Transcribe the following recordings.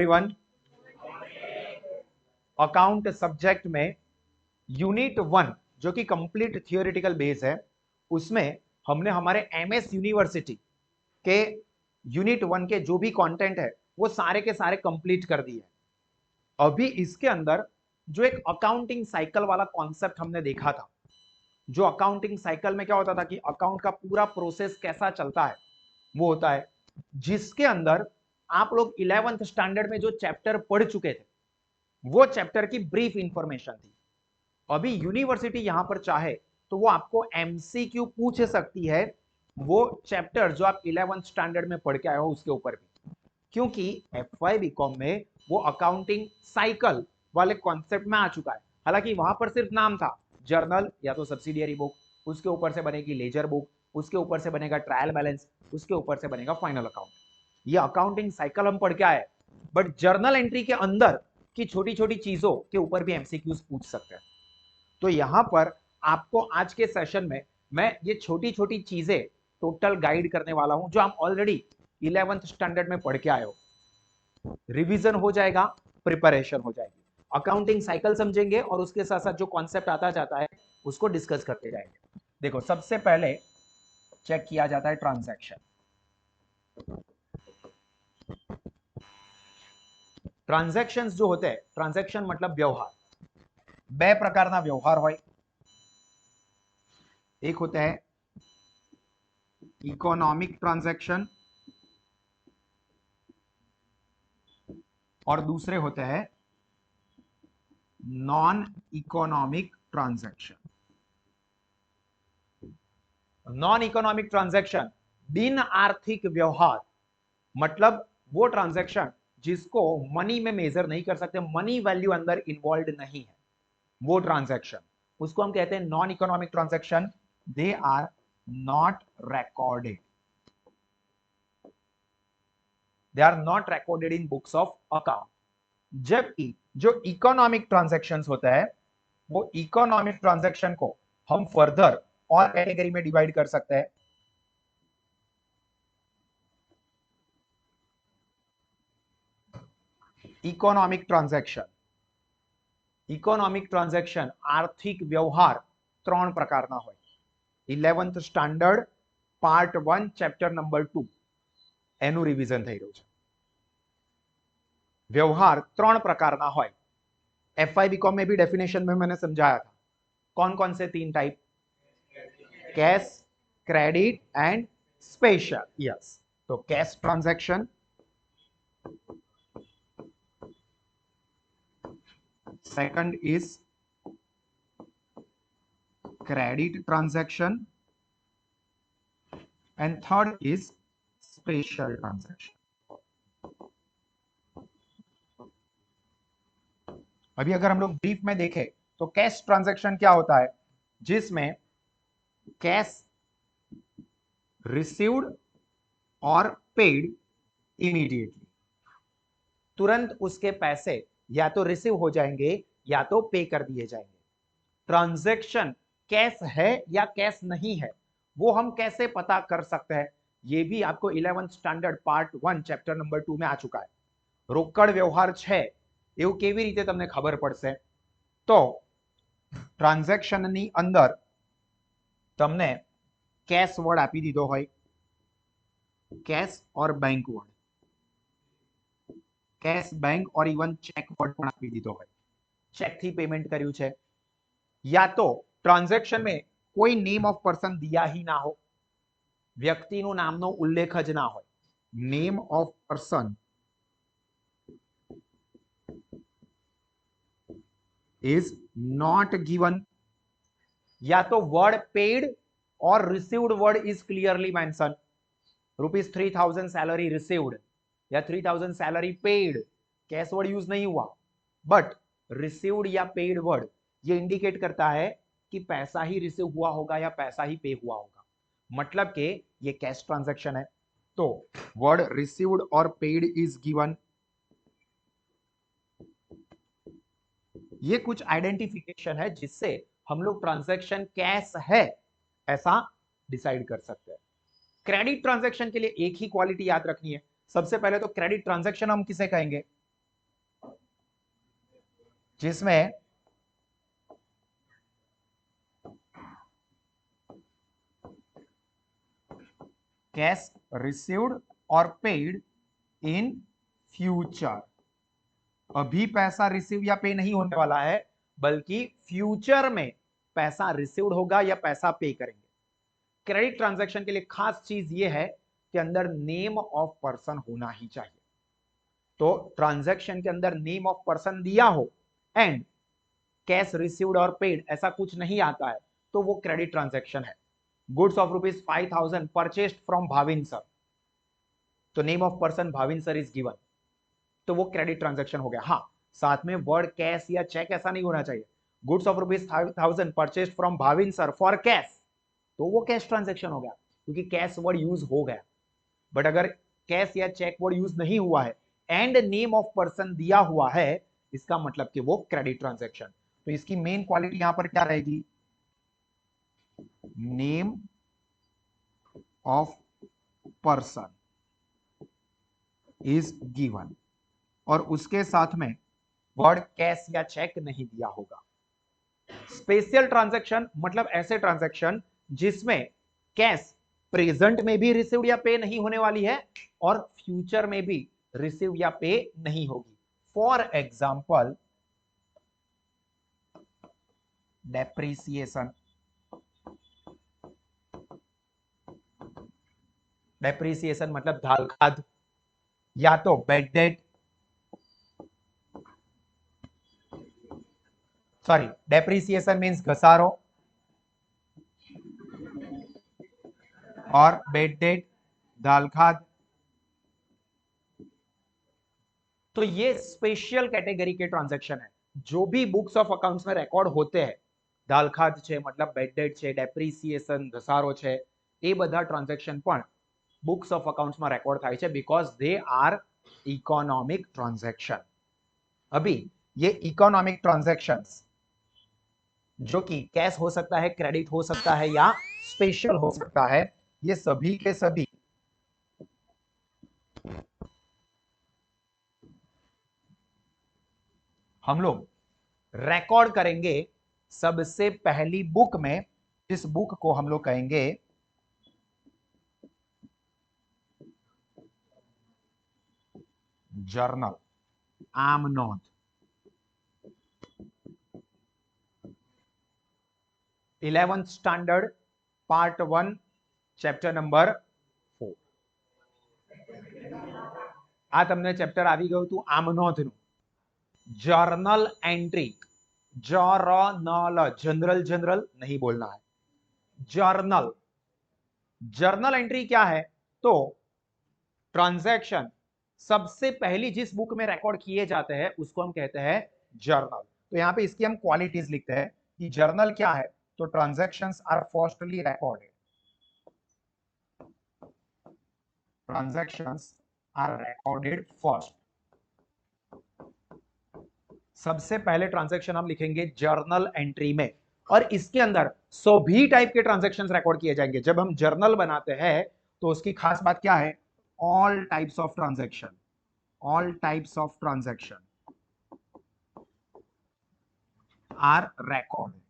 Everyone, account subject में unit 1 जो कि कंप्लीट थियोरेटिकल बेस है, उसमें हमने हमारे एमएस यूनिवर्सिटी के यूनिट 1 के जो भी कंटेंट है वो सारे के सारे कंप्लीट कर दिए। अभी इसके अंदर जो एक अकाउंटिंग साइकिल वाला कॉन्सेप्ट हमने देखा था, जो अकाउंटिंग साइकिल में क्या होता था कि अकाउंट का पूरा प्रोसेस कैसा चलता है वो होता है, जिसके अंदर आप लोग 11th स्टैंडर्ड में जो चैप्टर पढ़ चुके थे वो चैप्टर की ब्रीफ इंफॉर्मेशन थी। अभी यूनिवर्सिटी यहां पर चाहे तो वो आपको एमसीक्यू पूछ सकती है वो चैप्टर जो आप 11th स्टैंडर्ड में पढ़ के आए हो उसके ऊपर भी, क्योंकि एफवाई बीकॉम में वो अकाउंटिंग साइकिल वाले कॉन्सेप्ट में आ चुका है। हालांकि वहां पर सिर्फ नाम था, जर्नल या तो सब्सिडियरी बुक, उसके ऊपर से बनेगी लेजर बुक, उसके ऊपर से बनेगा ट्रायल बैलेंस, उसके ऊपर से बनेगा फाइनल अकाउंट। ये अकाउंटिंग साइकिल हम पढ़ के आए, बट जर्नल एंट्री के अंदर की छोटी छोटी चीजों के ऊपर भी एमसीक्यूज पूछ सकते हैं। तो यहां पर आपको आज के सेशन में मैं ये छोटी छोटी चीजें टोटल गाइड करने वाला हूं जो आप ऑलरेडी 11th स्टैंडर्ड में पढ़ के आए हो। रिवीजन हो जाएगा, प्रिपरेशन हो जाएगी, अकाउंटिंग साइकिल समझेंगे और उसके साथ साथ जो कॉन्सेप्ट आता जाता है उसको डिस्कस करते जाएंगे। देखो, सबसे पहले चेक किया जाता है ट्रांजैक्शन। ट्रांजैक्शंस जो होते हैं, ट्रांजैक्शन मतलब व्यवहार, બે પ્રકારના વ્યવહાર હોય। एक होता है इकोनॉमिक ट्रांजैक्शन और दूसरे होते हैं non economic transaction. Non economic transaction बिन आर्थिक व्यवहार, मतलब वो ट्रांजैक्शन जिसको मनी में मेजर नहीं कर सकते, मनी वैल्यू अंदर इन्वॉल्व नहीं है, वो ट्रांजैक्शन उसको हम कहते हैं non economic transaction. They are not recorded, they are not recorded in books of account। जबकि जो इकोनॉमिक ट्रांजैक्शंस होता है वो इकोनॉमिक ट्रांजैक्शन को हम फर्दर और कैटेगरी में डिवाइड कर सकते हैं। इकोनॉमिक ट्रांजैक्शन, इकोनॉमिक ट्रांजैक्शन आर्थिक व्यवहार ત્રણ પ્રકારના હોય। 11th standard part 1 chapter number 2 એનું રિવિઝન થઈ રહ્યું છે। व्यवहार ત્રણ પ્રકારના હોય। एफआई बीकॉम में भी डेफिनेशन में मैंने समझाया था कौन कौन से तीन type, cash, credit and special. Yes, तो cash transaction, second is credit transaction and third is special transaction. अभी अगर हम लोग ब्रीफ में देखें तो कैश ट्रांजैक्शन क्या होता है, जिसमें कैश रिसीव्ड और पेड इमीडिएटली, तुरंत उसके पैसे या तो रिसीव हो जाएंगे या तो पे कर दिए जाएंगे। ट्रांजैक्शन कैश है या कैश नहीं है वो हम कैसे पता कर सकते हैं, ये भी आपको 11th standard part 1 chapter number 2 में आ चुका है। रोकड़ व्यवहार है એવું કેવી રીતે તમને ખબર પડશે, તો ટ્રાન્ઝેક્શનની અંદર તમને કેશ વર્ડ આપી દીધો હોય, कैश और बैंक वर्ड, कैश बैंक और इवन चेक वर्ड પણ આપી દીધો હોય, चेक થી पेमेंट કર્યું છે, या तो ट्रांजैक्शन में कोई नेम ऑफ पर्सन दिया ही ना हो, વ્યક્તિનું નામનો ઉલ્લેખ જ ના હોય, name of person is not given, या तो वर्ड पेड और received word is clearly mention, ₹3000 salary received या 3000 salary paid, cash word use नहीं हुआ, बट रिसीव्ड या पेड वर्ड ये इंडिकेट करता है कि पैसा ही रिसीव हुआ होगा या पैसा ही पे हुआ होगा, मतलब कि ये कैश ट्रांजैक्शन है। तो वर्ड रिसीव्ड और पेड इज गिवन, ये कुछ आइडेंटिफिकेशन है जिससे हम लोग ट्रांजैक्शन कैश है ऐसा डिसाइड कर सकते हैं। क्रेडिट ट्रांजैक्शन के लिए एक ही क्वालिटी याद रखनी है। सबसे पहले तो क्रेडिट ट्रांजैक्शन हम किसे कहेंगे, जिसमें कैश रिसीव्ड और पेड इन फ्यूचर। अभी पैसा रिसीव या पे नहीं होने वाला है, बल्कि फ्यूचर में पैसा रिसीव्ड होगा या पैसा पे करेंगे। क्रेडिट ट्रांजैक्शन के लिए खास चीज यह है कि अंदर नेम ऑफ पर्सन होना ही चाहिए। तो ट्रांजैक्शन के अंदर नेम ऑफ पर्सन दिया हो एंड कैश रिसीव्ड और पेड ऐसा कुछ नहीं आता है तो वो क्रेडिट ट्रांजैक्शन है। Goods of ₹5,000 purchased from Bhavin sir, तो name of person Bhavin sir is given, तो वो क्रेडिट ट्रांजैक्शन हो गया। हाँ, साथ में वर्ड कैश या चेक ऐसा नहीं होना चाहिए। Goods of ₹5,000 purchased from Bhavin sir for cash, तो वो कैश ट्रांजैक्शन हो गया क्योंकि कैश वर्ड यूज हो गया। बट अगर कैश या चेक वर्ड यूज नहीं हुआ है एंड नेम ऑफ पर्सन दिया हुआ है, इसका मतलब कि वो क्रेडिट ट्रांजैक्शन। तो इसकी मेन क्वालिटी यहां पर क्या रहेगी? Name of person is given, और उसके साथ में वर्ड कैश या चेक नहीं दिया होगा। स्पेशल ट्रांजैक्शन मतलब ऐसे ट्रांजैक्शन जिसमें कैश प्रेजेंट में भी रिसीव या पे नहीं होने वाली है और फ्यूचर में भी रिसीव या पे नहीं होगी। For example depreciation. डेप्रिसिएशन मतलब दाल खाद, या तो bad debt, sorry depreciation means घसारो और बेड डेट दाल खाद। तो ये स्पेशल कैटेगरी के ट्रांजैक्शन है। जो भी बुक्स ऑफ अकाउंट्स में रिकॉर्ड होते हैं, दाल खाद छे मतलब बेड डेट छे, डेप्रिसिएशन घसारो छे, એ બધા ટ્રાન્ઝેક્શન પણ બુક્સ ઓફ અકાઉન્ટ્સમાં રેકોર્ડ થાય છે because they are economic transaction. अभी ये इकोनॉमिक ट्रांजैक्शंस जो कि कैश हो सकता है, क्रेडिट हो सकता है या स्पेशल हो सकता है, ये सभी के सभी हम लोग रिकॉर्ड करेंगे सबसे पहली बुक में। इस बुक को हम लोग कहेंगे जर्नल, आम नोंध। 11th standard part 1 chapter number 4 आ तमने चैप्टर આવી ગયું હતું આમ નોંધનું। Journal entry, journal, general general नहीं बोलना है, जर्नल। जर्नल एंट्री क्या है? तो ट्रांजैक्शन सबसे पहली जिस बुक में रिकॉर्ड किए जाते हैं उसको हम कहते हैं जर्नल। तो यहां पे इसकी हम क्वालिटीज लिखते हैं कि जर्नल क्या है, तो transactions are firstly recorded, transactions are recorded first. सबसे पहले ट्रांजैक्शन हम लिखेंगे जर्नल एंट्री में, और इसके अंदर सभी टाइप के ट्रांजैक्शंस रिकॉर्ड किए जाएंगे। जब हम जर्नल बनाते हैं तो उसकी खास बात क्या है? All types of transaction, all types of transaction are recorded.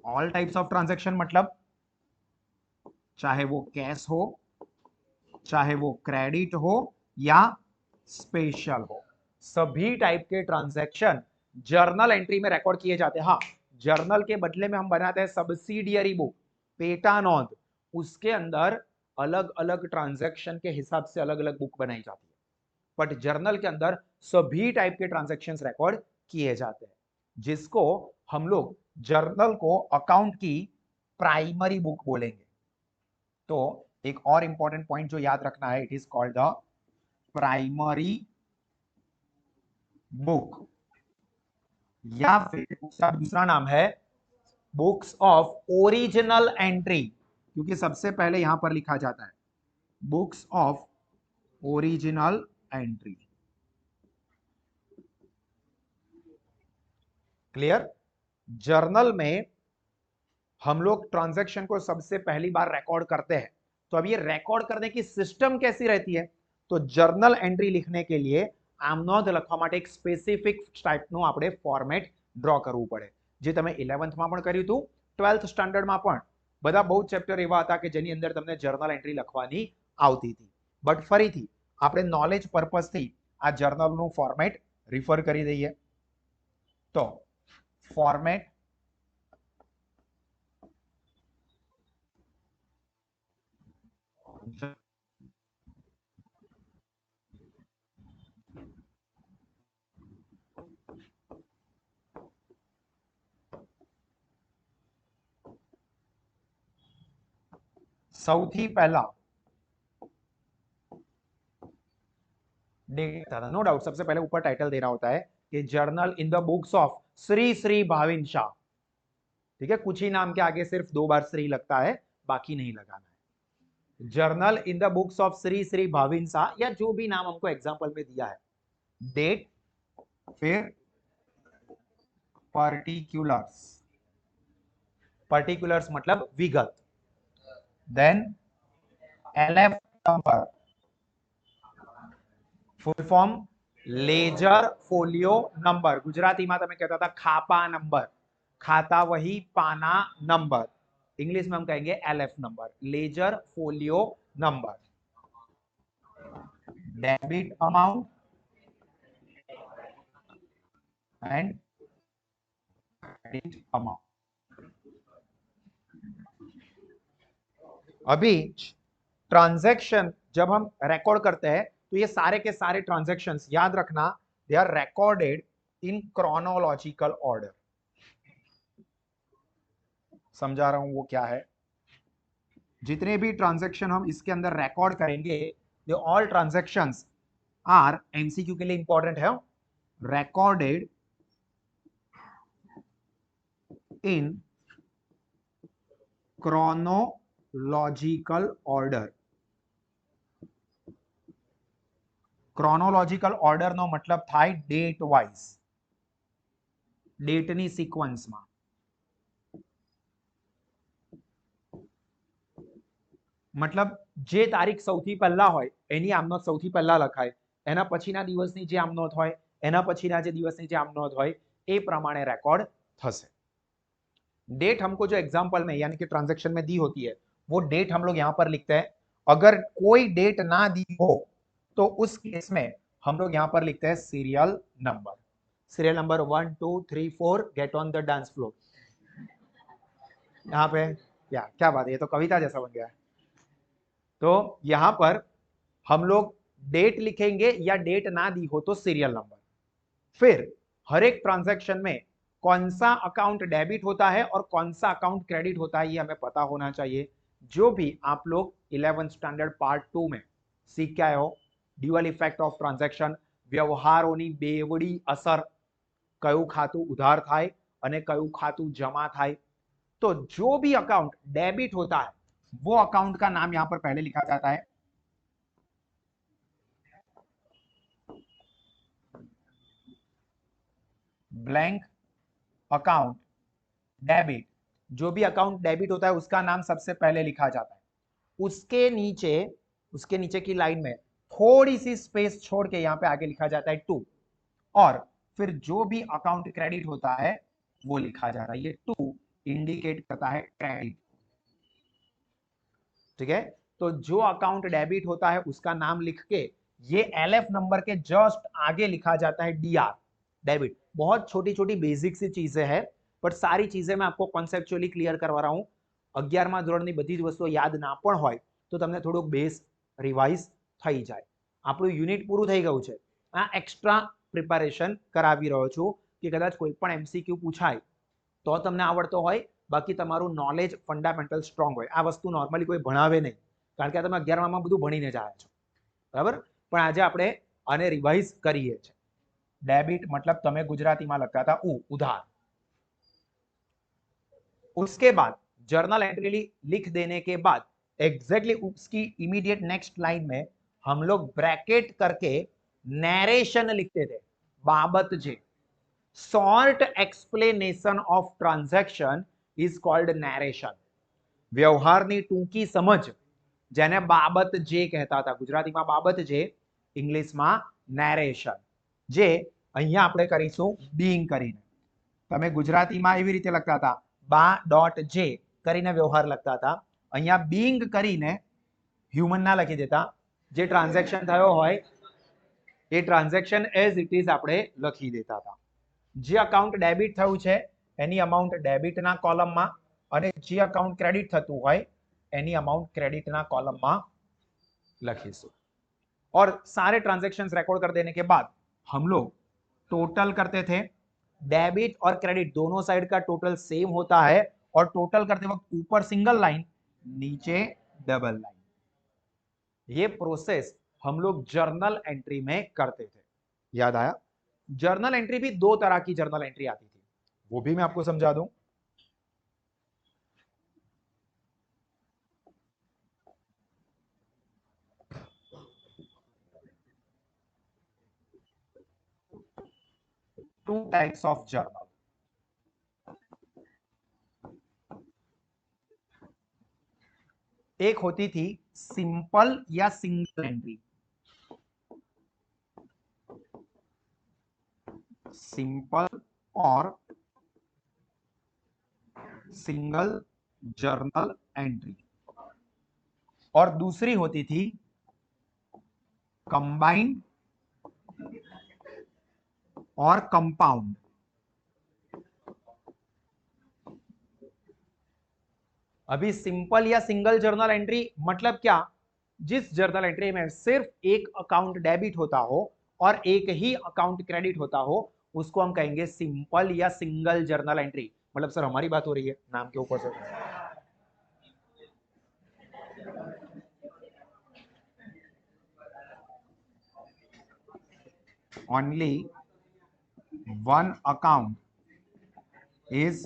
All types of transaction मतलब चाहे वो कैश हो, चाहे वो क्रेडिट हो या स्पेशल हो, सभी टाइप के ट्रांजैक्शन जर्नल एंट्री में रिकॉर्ड किए जाते हैं। हाँ, जर्नल के बदले में हम बनाते हैं सब्सिडियरी बुक, पेटा नोंध, उसके अंदर अलग अलग ट्रांजैक्शन के हिसाब से अलग अलग बुक बनाई जाती है। बट जर्नल के अंदर सभी टाइप के ट्रांजैक्शंस रिकॉर्ड किए जाते हैं, जिसको हम लोग जर्नल को अकाउंट की प्राइमरी बुक बोलेंगे। तो एक और इंपॉर्टेंट पॉइंट जो याद रखना है, it is called the primary book, या फिर उसका दूसरा नाम है बुक्स ऑफ ओरिजिनल एंट्री, क्योंकि सबसे पहले यहां पर लिखा जाता है books of original entry. Clear? Journal में हम लोग ट्रांजैक्शन को सबसे पहली बार रिकॉर्ड करते हैं। तो अब ये रिकॉर्ड करने की सिस्टम कैसी रहती है? तो जर्नल एंट्री लिखने के लिए આમ નોંધ લખવા માટે એક સ્પેસિફિક ટાઈપનું આપણે ફોર્મેટ ડ્રો કરવું પડે, જે તમે 11થમાં પણ કર્યું હતું, 12th સ્ટાન્ડર્ડમાં પણ બધા બહુ ચેપ્ટર એવા હતા કે જેની અંદર તમને જર્નલ એન્ટ્રી લખવાની આવતી હતી. બટ ફરીથી આપણે નોલેજ પર્પઝથી આ જર્નલનું ફોર્મેટ રિફર કરી દઈએ. તો ફોર્મેટ સૌથી પહેલા नो डाउट सबसे पहले ऊपर टाइटल देना होता है कि journal in the books of Shri Shri Bhavin Shah. ठीक है, कुछ ही नाम के आगे सिर्फ 2 बार श्री लगता है, बाकी नहीं लगाना है. Journal in the books of Shri Shri Bhavin Shah, या जो भी नाम हमको एग्जांपल में दिया है. डेट, फिर पर्टिकुलर्स, पर्टिकुलर्स मतलब विगत, then LF number, full form ledger folio number. Gujarati में તમે કહેતા હતા ખાપા નંબર, खाता वही पाना नंबर. इंग्लिश में हम कहेंगे LF number, laser folio number. Debit amount and credit amount. अभी ट्रांजैक्शन जब हम रिकॉर्ड करते हैं तो ये सारे के सारे ट्रांजैक्शंस याद रखना, they are recorded in chronological order. समझा रहा हूं वो क्या है. जितने भी ट्रांजैक्शन हम इसके अंदर रिकॉर्ड करेंगे, they all transactions are, MCQ के लिए इंपॉर्टेंट है, recorded in chronological order. Chronological ઓર્ડરનો મતલબ થાય ડેટ વાઇઝ, ડેટની સિક્વન્સમાં. मतलब જે તારીખ સૌથી પહેલા હોય એની આમનોંધ સૌથી પહેલા લખાય, એના પછીના દિવસની જે આમનોંધ હોય એના પછીના જે દિવસની જે આમનોંધ હોય એ પ્રમાણે રેકોર્ડ થશે. डेट हमको जो एग्जांपल में यानी कि ट्रांजैक्शन में दी होती है, वो डेट हम लोग यहां पर लिखते हैं. अगर कोई डेट ना दी हो तो उस केस में हम लोग यहां पर लिखते हैं serial number. Serial number 1 2 3 4 get on the dance floor. यहाँ पे क्या बात है, ये तो कविता जैसा बन गया है. तो यहां पर हम लोग डेट लिखेंगे या डेट ना दी हो तो सीरियल नंबर. फिर हर एक ट्रांजैक्शन में कौन सा अकाउंट डेबिट होता है और कौन सा अकाउंट क्रेडिट होता है ये हमें पता होना चाहिए. जो भी आप लोग 11th स्टैंडर्ड पार्ट 2 में सीख के आए हो, ड्यूअल इफेक्ट ऑफ ट्रांजेक्शन, व्यवहारोनी बेवड़ी असर, कયું ખાતું ઉધાર થાય અને કયું ખાતું જમા થાય. तो जो भी अकाउंट डेबिट होता है वो अकाउंट का नाम यहां पर पहले लिखा जाता है. Blank account debit. जो भी अकाउंट डेबिट होता है उसका नाम सबसे पहले लिखा जाता है. उसके नीचे की लाइन में थोड़ी सी स्पेस छोड़ के यहां पे आगे लिखा जाता है 2. और फिर जो भी अकाउंट क्रेडिट होता है वो लिखा जा रहा है. ये 2 इंडिकेट करता है क्रेडिट. ठीक है, तो जो अकाउंट डेबिट होता है उसका नाम लिख के ये LF नंबर के जस्ट आगे लिखा जाता है DR, डेबिट. बहुत छोटी छोटी बेसिक सी चीजें हैं, बट सारी चीजें मैं आपको कॉन्सेप्चुअली क्लियर करवा रहा हूं. 11મા ધોરણની બધી જ વસ્તુઓ યાદ ના પણ હોય તો તમને થોડુંક બેઝ રિવાઇઝ થઈ જાય. આપણું યુનિટ પૂરું થઈ ગયું છે. આ એક્સ્ટ્રા પ્રિપેરેશન કરાવી રહ્યો છું કે કદાચ કોઈ પણ MCQ પૂછાય તો તમને આવડતો હોય, બાકી તમારું નોલેજ ફંડામેન્ટલ સ્ટ્રોંગ હોય. આ વસ્તુ નોર્મલી કોઈ ભણાવે નહીં, કારણ કે તમે 11મા બધું ભણીને જ આવ્યા છો, બરાબર. પણ આજે આપણે આને રિવાઇઝ કરીએ છીએ. डेबिट मतलब तमे गुजराती में लगता था उधार. उसके बाद जर्नल एंट्री लिख देने के बाद एग्जैक्टली उसकी इमीडिएट नेक्स्ट लाइन में हम लोग ब्रैकेट करके नैरेशन लिखते थे. बाबत जे, short explanation of transaction is called narration. व्यवहारनी टूंकी समझ जेने बाबत जे कहता था. गुजराती में बाबत जे, इंग्लिश में नैरेशन. જે અહીંયા આપણે કરીશું being કરીને. તમે ગુજરાતીમાં એવી રીતે લખતા હતા બા ડોટ જે કરીને વ્યવહાર લખતા હતા. અહીંયા being કરીને હ્યુમન ના લખી દેતા. જે ટ્રાન્ઝેક્શન થયો હોય એ ટ્રાન્ઝેક્શન એઝ ઇટ ઇઝ આપણે લખી દેતા હતા. જે અકાઉન્ટ ડેબિટ થયું છે એની અમાઉન્ટ ડેબિટના કોલમમાં અને જે અકાઉન્ટ ક્રેડિટ થતું હોય एनी अमाउंट क्रेडिट ना कॉलम में लिखीशु. और सारे ट्रांजैक्शंस रिकॉर्ड कर देने के बाद हम लोग टोटल करते थे. डेबिट और क्रेडिट दोनों साइड का टोटल सेम होता है और टोटल करते वक्त ऊपर सिंगल लाइन नीचे डबल लाइन. ये प्रोसेस हम लोग जर्नल एंट्री में करते थे. याद आया? जर्नल एंट्री भी दो तरह की जर्नल एंट्री आती थी, वो भी मैं आपको समझा दूं. Two types of journal. एक होती थी सिंपल या सिंगल एंट्री. सिंपल और सिंगल जर्नल एंट्री. और दूसरी होती थी कंबाइंड और कंपाउंड. अभी सिंपल या सिंगल जर्नल एंट्री मतलब क्या? जिस जर्नल एंट्री में सिर्फ एक अकाउंट डेबिट होता हो और एक ही अकाउंट क्रेडिट होता हो उसको हम कहेंगे सिंपल या सिंगल जर्नल एंट्री. मतलब सर हमारी बात हो रही है नाम के ऊपर से. Only one account is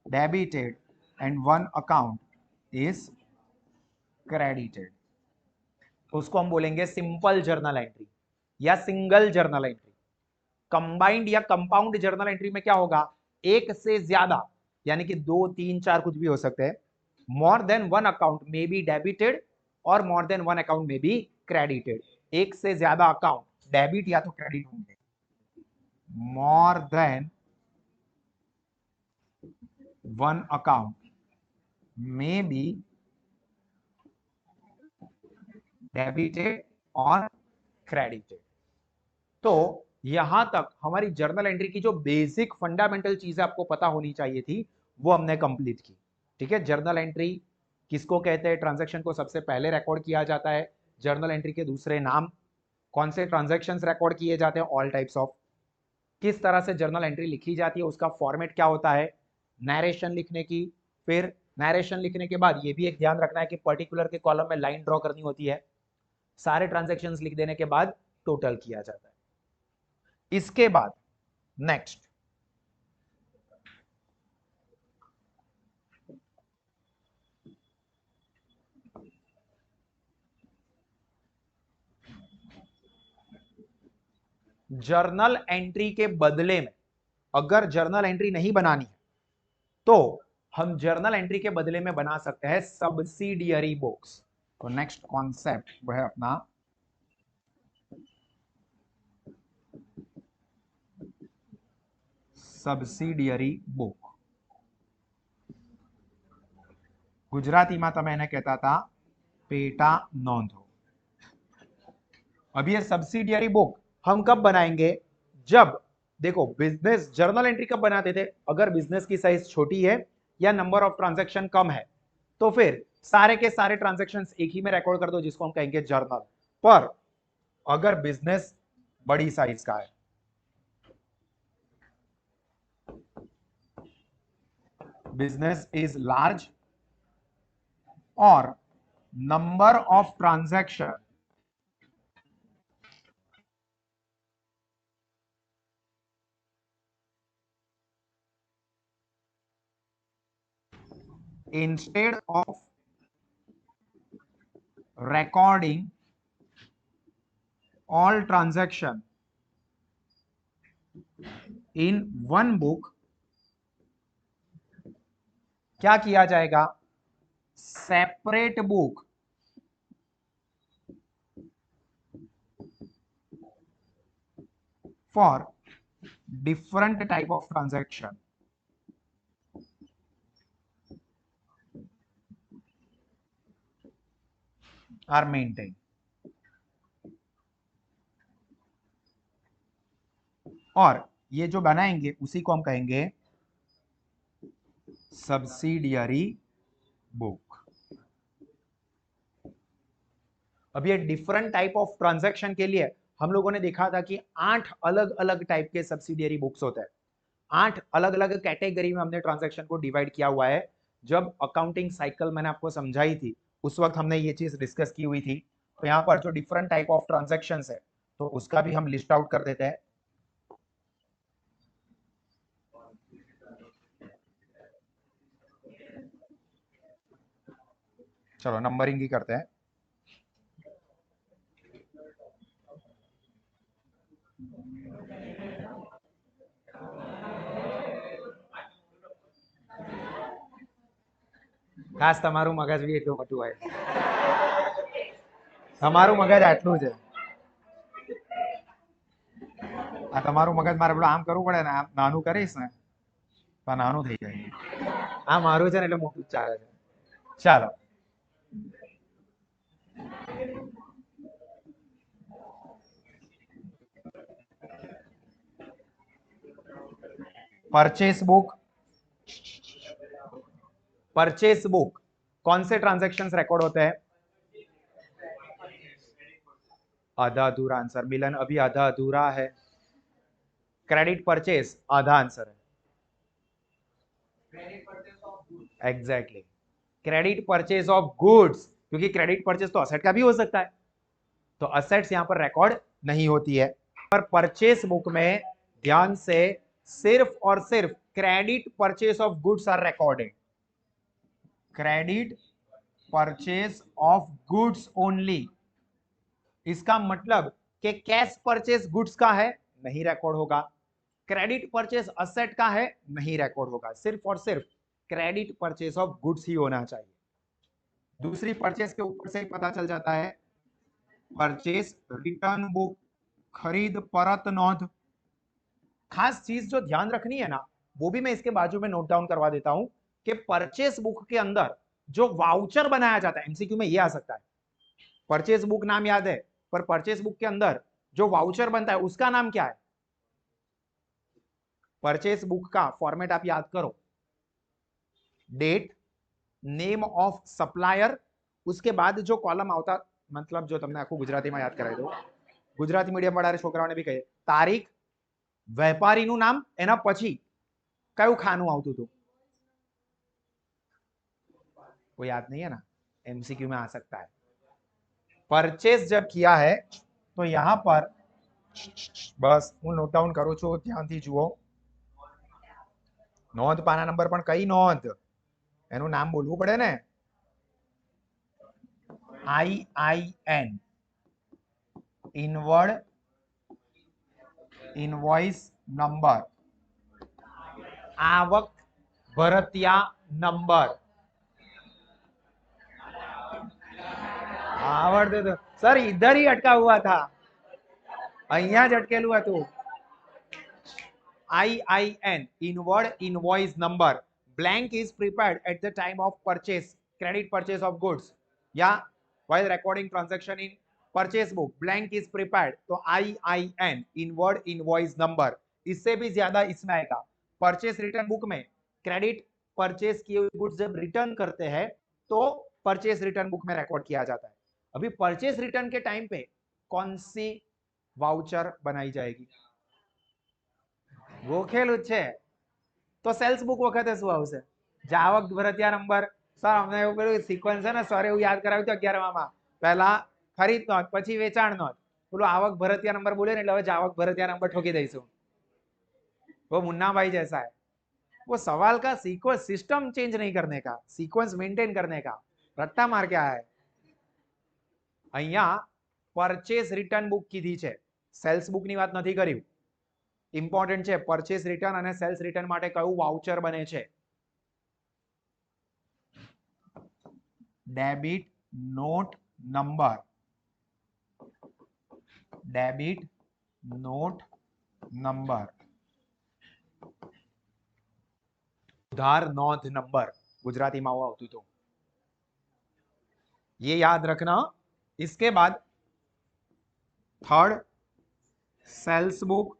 debited and one account is credited. तो उसको हम बोलेंगे सिंपल जर्नल एंट्री या सिंगल जर्नल एंट्री. कंबाइंड या कंपाउंड जर्नल एंट्री में क्या होगा? एक से ज्यादा यानी कि 2, 3, 4 कुछ भी हो सकते हैं. मोर देन वन अकाउंट में बी डेबिटेड और मोर देन वन अकाउंट में बी क्रेडिटेड. एक से ज्यादा अकाउंट डेबिट या तो क्रेडिट होंगे. more than one account may be debited और credited. तो यहां तक हमारी जर्नल एंट्री की जो बेसिक फंडामेंटल चीजें आपको पता होनी चाहिए थी वो हमने कंप्लीट की. ठीक है. जर्नल एंट्री किसको कहते हैं? ट्रांजैक्शन को सबसे पहले रिकॉर्ड किया जाता है. जर्नल एंट्री के दूसरे नाम. कौन से ट्रांजैक्शंस रिकॉर्ड किए जाते हैं? All types of. किस तरह से जर्नल एंट्री लिखी जाती है, उसका फॉर्मेट क्या होता है, नरेशन लिखने की. फिर नरेशन लिखने के बाद ये भी एक ध्यान रखना है कि पर्टिकुलर के कॉलम में लाइन ड्रॉ करनी होती है. सारे ट्रांजैक्शंस लिख देने के बाद टोटल किया जाता है. इसके बाद नेक्स्ट जर्नल एंट्री के बदले में अगर जर्नल एंट्री नहीं बनानी है तो हम जर्नल एंट्री के बदले में बना सकते हैं सब्सिडियरी बुक्स. तो नेक्स्ट कॉन्सेप्ट वो है अपना સબસિડિયરી બુક. ગુજરાતીમાં તમે એને કહેતા હતા પેટા નોંધો. अब ये सब्सिडियरी बुक हम कब बनाएंगे? जब देखो बिजनेस जर्नल एंट्री कब बनाते थे? अगर बिजनेस की साइज छोटी है या नंबर ऑफ ट्रांजैक्शन कम है तो फिर सारे के सारे ट्रांजैक्शंस एक ही में रिकॉर्ड कर दो जिसको हम कहेंगे जर्नल. पर अगर बिजनेस बड़ी साइज का है, बिजनेस इज लार्ज और number of transaction instead of recording all transaction in one book क्या किया जाएगा? Separate book for different type of transaction are maintained. और ये जो बनाएंगे उसी को हम कहेंगे सब्सिडियरी बुक। अब ये डिफरेंट टाइप ऑफ ट्रांजैक्शन के लिए हम लोगों ने देखा था कि 8 अलग अलग टाइप के सब्सिडियरी बुक्स होते हैं। 8 अलग अलग कैटेगरी में हमने ट्रांजैक्शन को डिवाइड किया हुआ है। जब अकाउंटिंग साइकिल मैंने आपको समझाई थी उस वक्त हमने ये चीज डिस्कस की हुई थी। तो यहाँ पर जो डिफरेंट टाइप ऑफ ट्रांजैक्शंस है तो उसका भी हम लिस्ट आउट कर देते हैं। चलो नंबरिंग ही करते हैं। ખાસ તમારું મગજ બી એટલું મોટું હોય, તમારું મગજ આટલું છે, આ તમારું મગજ મારે પેલું આમ કરવું પડે ને, આમ નાનું કરીશ ને તો નાનું થઈ જાય। આ મારું છે ને એટલે મોટું જ ચાલે છે। ચાલો परचेस बुक। परचेस बुक कौन से ट्रांजैक्शंस रिकॉर्ड होते हैं? आधा अधूरा आंसर, मिलन अभी आधा अधूरा है। क्रेडिट परचेस आधा आंसर है। Exactly credit purchase of goods, क्योंकि क्रेडिट परचेस तो असेट का भी हो सकता है, तो असेट्स यहां पर रिकॉर्ड नहीं होती है। पर परचेस बुक में ध्यान से सिर्फ और सिर्फ credit purchase of goods are recorded. Credit purchase of goods only. इसका मतलब कि कैश परचेस गुड्स का है नहीं रिकॉर्ड होगा, क्रेडिट परचेस असेट का है नहीं रिकॉर्ड होगा, सिर्फ और सिर्फ क्रेडिट परचेस ऑफ गुड्स ही होना चाहिए। दूसरी परचेस के ऊपर से पता चल जाता है परचेस रिटर्न बुक, खरीद परत नोंध। खास चीज जो ध्यान रखनी है ना वो भी मैं इसके बाजू में नोट डाउन करवा देता हूं कि परचेस बुक के अंदर जो वाउचर बनाया जाता है, एमसीक्यू में ये आ सकता है। परचेस बुक नाम याद है, पर परचेस बुक के अंदर जो वाउचर बनता है उसका नाम क्या है? परचेस बुक का फॉर्मेट आप याद करो, डेट, नेम ऑफ सप्लायर, उसके बाद जो कॉलम आता, मतलब जो तुमने आखू गुजराती में याद कराई दो, गुजराती मीडियम वाला छोकराओने भी कहे तारीख, વેપારીનું નામ, એના પછી કયું ખાનું આવતું હતું वो याद नहीं है ना, एमसीक्यू में आ सकता है। परचेस जब किया है तो यहां पर बस હું નોટ ડાઉન કરું છું, ધ્યાનથી જુઓ। નોંધ પાના નંબર પણ કઈ નોંધ, એનું નામ બોલવું પડે ને, IIN ઇનવર્ડ ઇનવોઇસ નંબર, आवक भरतिया नंबर। आवड़ते तो सर इधर ही अटका हुआ था, अहिया ज अटकेलू हतुं। IIN inward invoice number, blank is prepared at the time of purchase, credit purchase of goods, या while recording transaction in purchase book blank is prepared, तो IIN inward invoice number। इससे भी ज्यादा इसमें आएगा, परचेस रिटर्न बुक में credit purchase किए हुए गुड्स जब रिटर्न करते हैं तो परचेस रिटर्न बुक में रिकॉर्ड किया जाता है। अभी परचेस रिटर्न के टाइम पे कौन सी वाउचर बनाई जाएगी? ગોખેલું છે તો સેલ્સ બુક વખતે શું આવશે? જાવક ભરતિયા નંબર। સર અમને એવું પેલું સિક્વન્સ છે ને, સર એવું યાદ કરાવ્યું હતું 11માં, પહેલા ખરીદ નોંધ પછી વેચાણ નોંધ, પેલું આવક ભરતિયા નંબર બોલે ને એટલે હવે જાવક ભરતિયા નંબર ठोकी દઈશું। वो मुन्ना भाई जैसा है, वो सवाल का सीक्वेंस सिस्टम चेंज नहीं करने का, सीक्वेंस मेंटेन करने का, रट्टा मार के आया है। અહીંયા પરચેસ રિટર્ન બુક કીધી છે, સેલ્સ બુક ની વાત નથી કરી। ઇમ્પોર્ટન્ટ છે, પરચેસ રિટર્ન અને સેલ્સ રિટર્ન માટે કયું વાઉચર બને છે? Debit note number, debit note number, उधार नोंध नंबर गुजराती में आवતું तो ये याद रखना। इसके बाद थर्ड सेल्स बुक,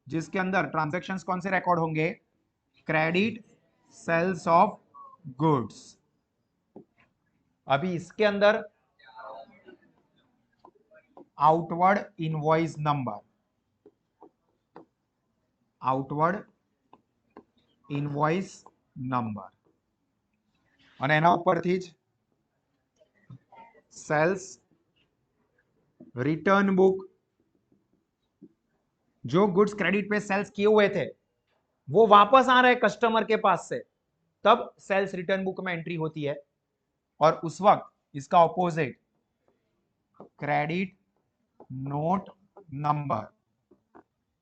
जिसके अंदर ट्रांजैक्शंस कौन से रिकॉर्ड होंगे? Credit sales of goods. अभी इसके अंदर outward invoice number, outward invoice number અને એના ઉપરથી જ સેલ્સ रिटर्न बुक, जो गुड्स क्रेडिट पे सेल्स किए हुए थे वो वापस आ रहे कस्टमर के पास से, तब सेल्स रिटर्न बुक में एंट्री होती है। और उस वक्त इसका ऑपोजिट क्रेडिट नोट नंबर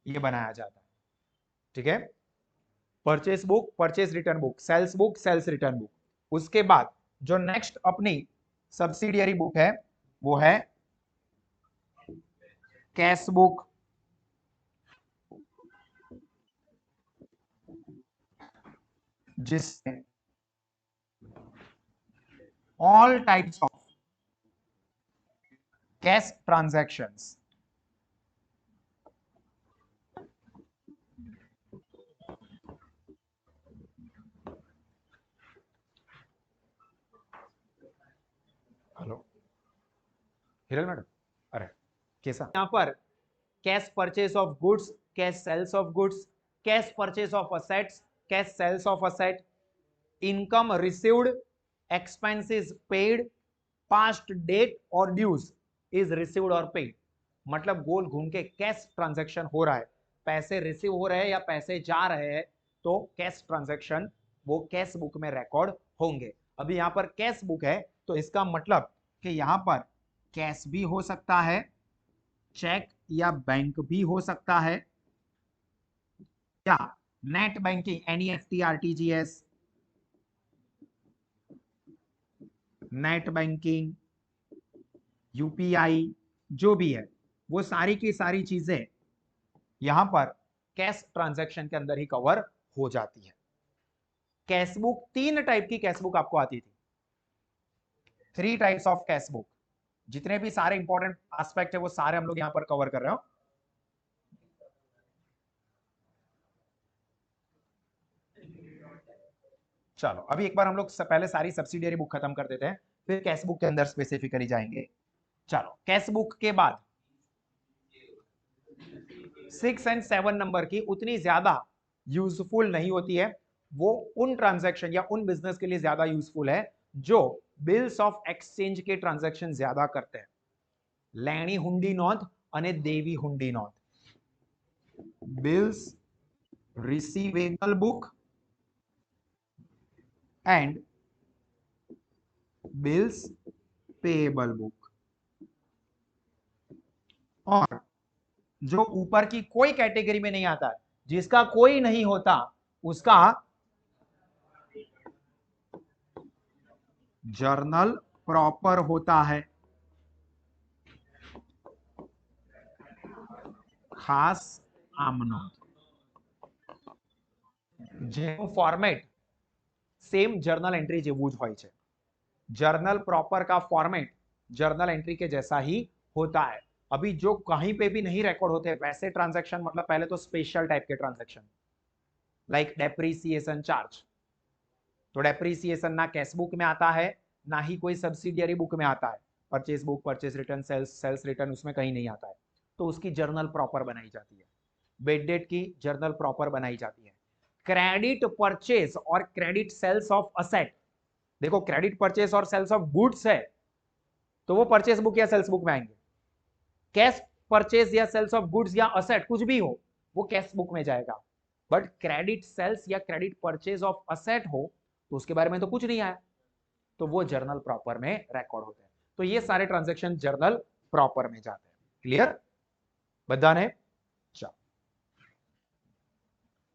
ये बनाया जाता है। ठीक है, purchase book, purchase return book, sales return book. उसके बाद जो नेक्स्ट अपनी सब्सिडियरी बुक है वो है कैश बुक, जिसमें all types of cash transactions, hello Hiral madam, अरे कैसा, यहां पर cash purchase of goods, cash sales of goods, cash purchase of assets, cash sales of asset, income received, expenses paid, past date और dues is received और paid. मतलब गोल घूम के कैश ट्रांजैक्शन हो रहा है, पैसे रिसीव हो रहे हैं या पैसे जा रहे हैं, तो कैश ट्रांजैक्शन वो कैश बुक में रिकॉर्ड होंगे। अभी यहां पर कैश बुक है तो इसका मतलब कि यहां पर कैश भी हो सकता है, चेक या बैंक भी हो सकता है, या net banking NEFT RTGS, net banking UPI जो भी है वो सारी की सारी चीजें यहां पर कैश ट्रांजैक्शन के अंदर ही कवर हो जाती है। कैश बुक, 3 टाइप की कैश बुक आपको आती थी, 3 टाइप्स ऑफ कैश बुक। जितने भी सारे इंपॉर्टेंट एस्पेक्ट है वो सारे हम लोग यहां पर कवर कर रहे हो। चलो अभी एक बार हम लोग पहले सारी सब्सिडियरी बुक खत्म कर देते हैं, फिर कैश बुक के अंदर स्पेसिफिकली जाएंगे। चलो कैश बुक के बाद 6 एंड 7 नंबर की उतनी ज्यादा यूजफुल नहीं होती है, वो उन ट्रांजैक्शन या उन बिजनेस के लिए ज्यादा यूजफुल है जो बिल्स ऑफ एक्सचेंज के ट्रांजैक्शन ज्यादा करते हैं। लेनी हुंडी नोंध અને દેવી હુંડી નોંધ, bills receivable book and bills payable book. और जो ऊपर की कोई कैटेगरी में नहीं आता, जिसका कोई नहीं होता, उसका जर्नल प्रॉपर होता है। खास आमनो જેનું ફોર્મેટ સેમ जर्नल एंट्री જેવું જ હોય છે। जर्नल प्रॉपर का फॉर्मेट जर्नल एंट्री के जैसा ही होता है। अभी जो कहीं पे भी नहीं रिकॉर्ड होते वैसे ट्रांजैक्शन, मतलब पहले तो स्पेशल टाइप के ट्रांजैक्शन लाइक डेप्रिसिएशन चार्ज, तो डेप्रिसिएशन ना कैश बुक में आता है ना ही कोई सब्सिडियरी बुक में आता है। Purchase book, purchase return, sales return उसमें कहीं नहीं आता है, तो उसकी जर्नल प्रॉपर बनाई जाती है। बेड डेट की जर्नल प्रॉपर बनाई जाती है। क्रेडिट परचेस और क्रेडिट सेल्स ऑफ असेट, देखो क्रेडिट परचेस और सेल्स ऑफ गुड्स है तो वो परचेस बुक या सेल्स बुक में आएंगे। कैश परचेस या सेल्स ऑफ गुड्स या असेट कुछ भी हो वो कैश बुक में जाएगा। बट क्रेडिट सेल्स या क्रेडिट परचेस ऑफ असेट हो तो उसके बारे में तो कुछ नहीं आया, तो वो जर्नल प्रॉपर में रिकॉर्ड होते हैं। तो ये सारे ट्रांजैक्शन जर्नल प्रॉपर में जाते हैं। क्लियर बधाने? चलो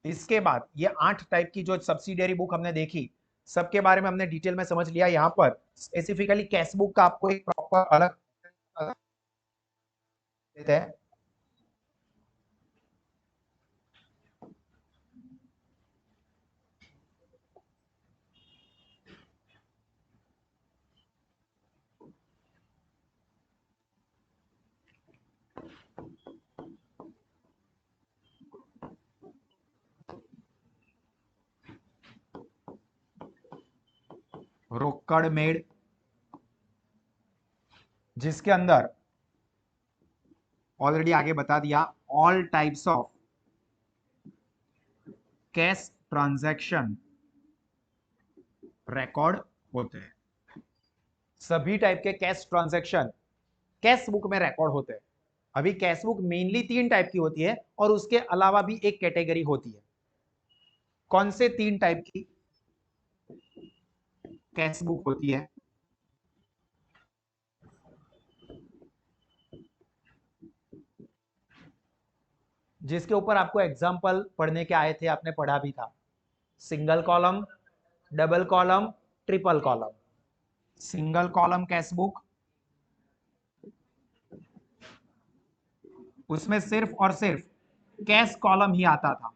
इसके बाद ये 8 टाइप की जो सब्सिडियरी बुक हमने देखी, सबके बारे में हमने डिटेल में समझ लिया। यहां पर स्पेसिफिकली कैश बुक का आपको एक प्रॉपर अलग देते हैं। रोकड़ मेड, जिसके अंदर ऑलरेडी आगे बता दिया all types of cash transaction record होते हैं। सभी टाइप के कैश ट्रांजैक्शन कैश बुक में रिकॉर्ड होते हैं। अभी कैश बुक मेनली 3 टाइप की होती है और उसके अलावा भी एक कैटेगरी होती है। कौन से 3 टाइप की कैश बुक होती है? जिसके ऊपर आपको एग्जाम्पल पढ़ने के आए थे, आपने पढ़ा भी था। Single column, double column, triple column. Single column cash book, उसमें सिर्फ और सिर्फ कैश कॉलम ही आता था।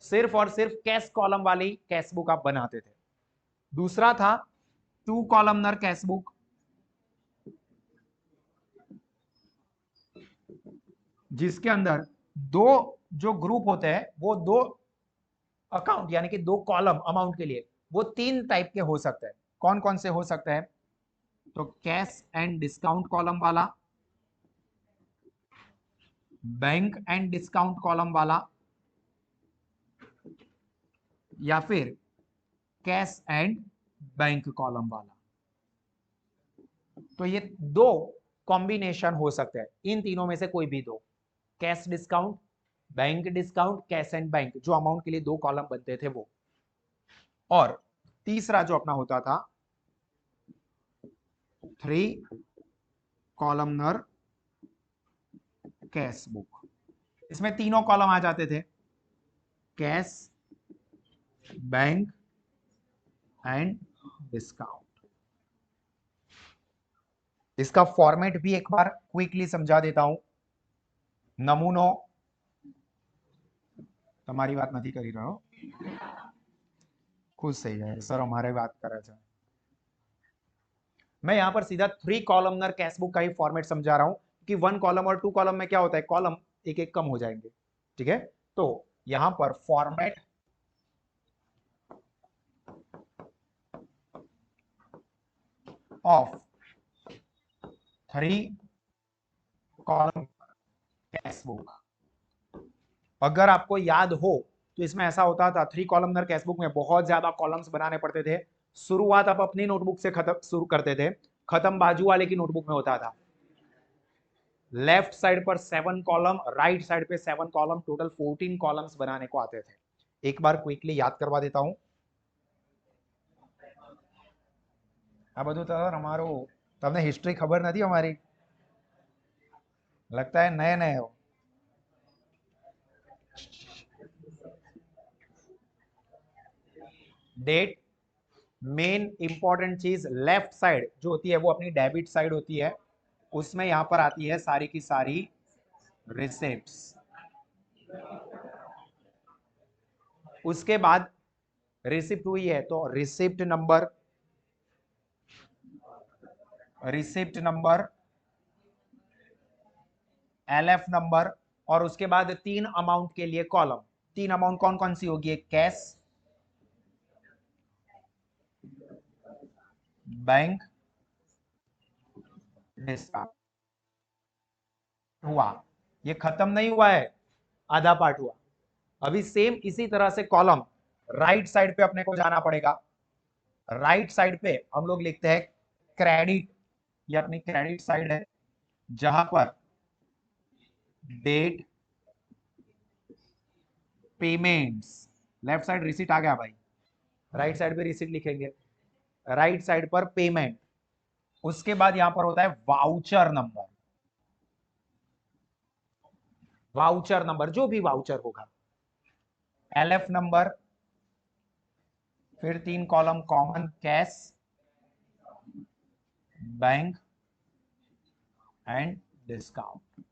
सिर्फ और सिर्फ कैश कॉलम वाली कैश बुक आप बनाते थे। दूसरा था 2 कॉलमनर कैश बुक, जिसके अंदर दो जो ग्रुप होते हैं वो 2 अकाउंट यानी कि 2 कॉलम अमाउंट के लिए वो 3 टाइप के हो सकते हैं। कौन कौन से हो सकते हैं? तो कैश एंड डिस्काउंट कॉलम वाला, बैंक एंड डिस्काउंट कॉलम वाला, या फिर कैश एंड बैंक कॉलम वाला। तो ये 2 कॉम्बिनेशन हो सकते हैं, इन तीनों में से कोई भी 2, cash discount, bank discount, cash and bank, जो अमाउंट के लिए 2 कॉलम बनते थे वो। और तीसरा जो अपना होता था 3 कॉलमनर कैश बुक। इसमें तीनों कॉलम आ जाते थे, कैश, बैंक एंड डिस्काउंट। इसका फॉर्मेट भी एक बार क्विकली समझा देता हूं। नमूनो તમારી વાત નથી કરી રહ્યો, खुश થઈ જાય सर हमारे बात करे છે। मैं यहां पर सीधा 3 कॉलमनर कैश बुक का ही फॉर्मेट समझा रहा हूं कि 1 कॉलम और 2 कॉलम में क्या होता है, कॉलम एक एक कम हो जाएंगे। ठीक है, तो यहां पर format of 3 column cash book. अगर आपको याद हो तो इसमें ऐसा होता था, 3 कॉलमनर कैश बुक में बहुत ज्यादा कॉलम्स बनाने पड़ते थे। शुरुआत आप अपनी नोटबुक से खत्म शुरू करते थे, खत्म बाजू वाले की नोटबुक में होता था। लेफ्ट साइड पर 7 कॉलम, राइट साइड पे 7 कॉलम, टोटल 14 कॉलम्स बनाने को आते थे। एक बार क्विकली याद करवा देता हूं। આ બધું તો અમારું તમને हिस्ट्री खबर નથી हमारी, लगता है नए नए हो। डेट, मेन इंपॉर्टेंट चीज लेफ्ट साइड जो होती है वो अपनी डेबिट साइड होती है, उसमें यहां पर आती है सारी की सारी रिसिप्ट्स। उसके बाद रिसिप्ट हुई है तो receipt number, receipt number, LF number, और उसके बाद 3 अमाउंट के लिए कॉलम। 3 अमाउंट कौन कौन सी होगी? Cash, bank, discount. हुआ, ये खत्म नहीं हुआ है, आधा पार्ट हुआ। अभी सेम इसी तरह से कॉलम राइट साइड पे अपने को जाना पड़ेगा। राइट साइड पे हम लोग लिखते हैं क्रेडिट, ये अपनी क्रेडिट साइड है, जहां पर date, payments, left side receipt आ गया भाई, राइट साइड पे रिसीट लिखेंगे, राइट साइड पर पेमेंट। उसके बाद यहां पर होता है वाउचर नंबर, वाउचर नंबर जो भी वाउचर होगा, एलएफ नंबर, फिर 3 column common, cash, bank and discount.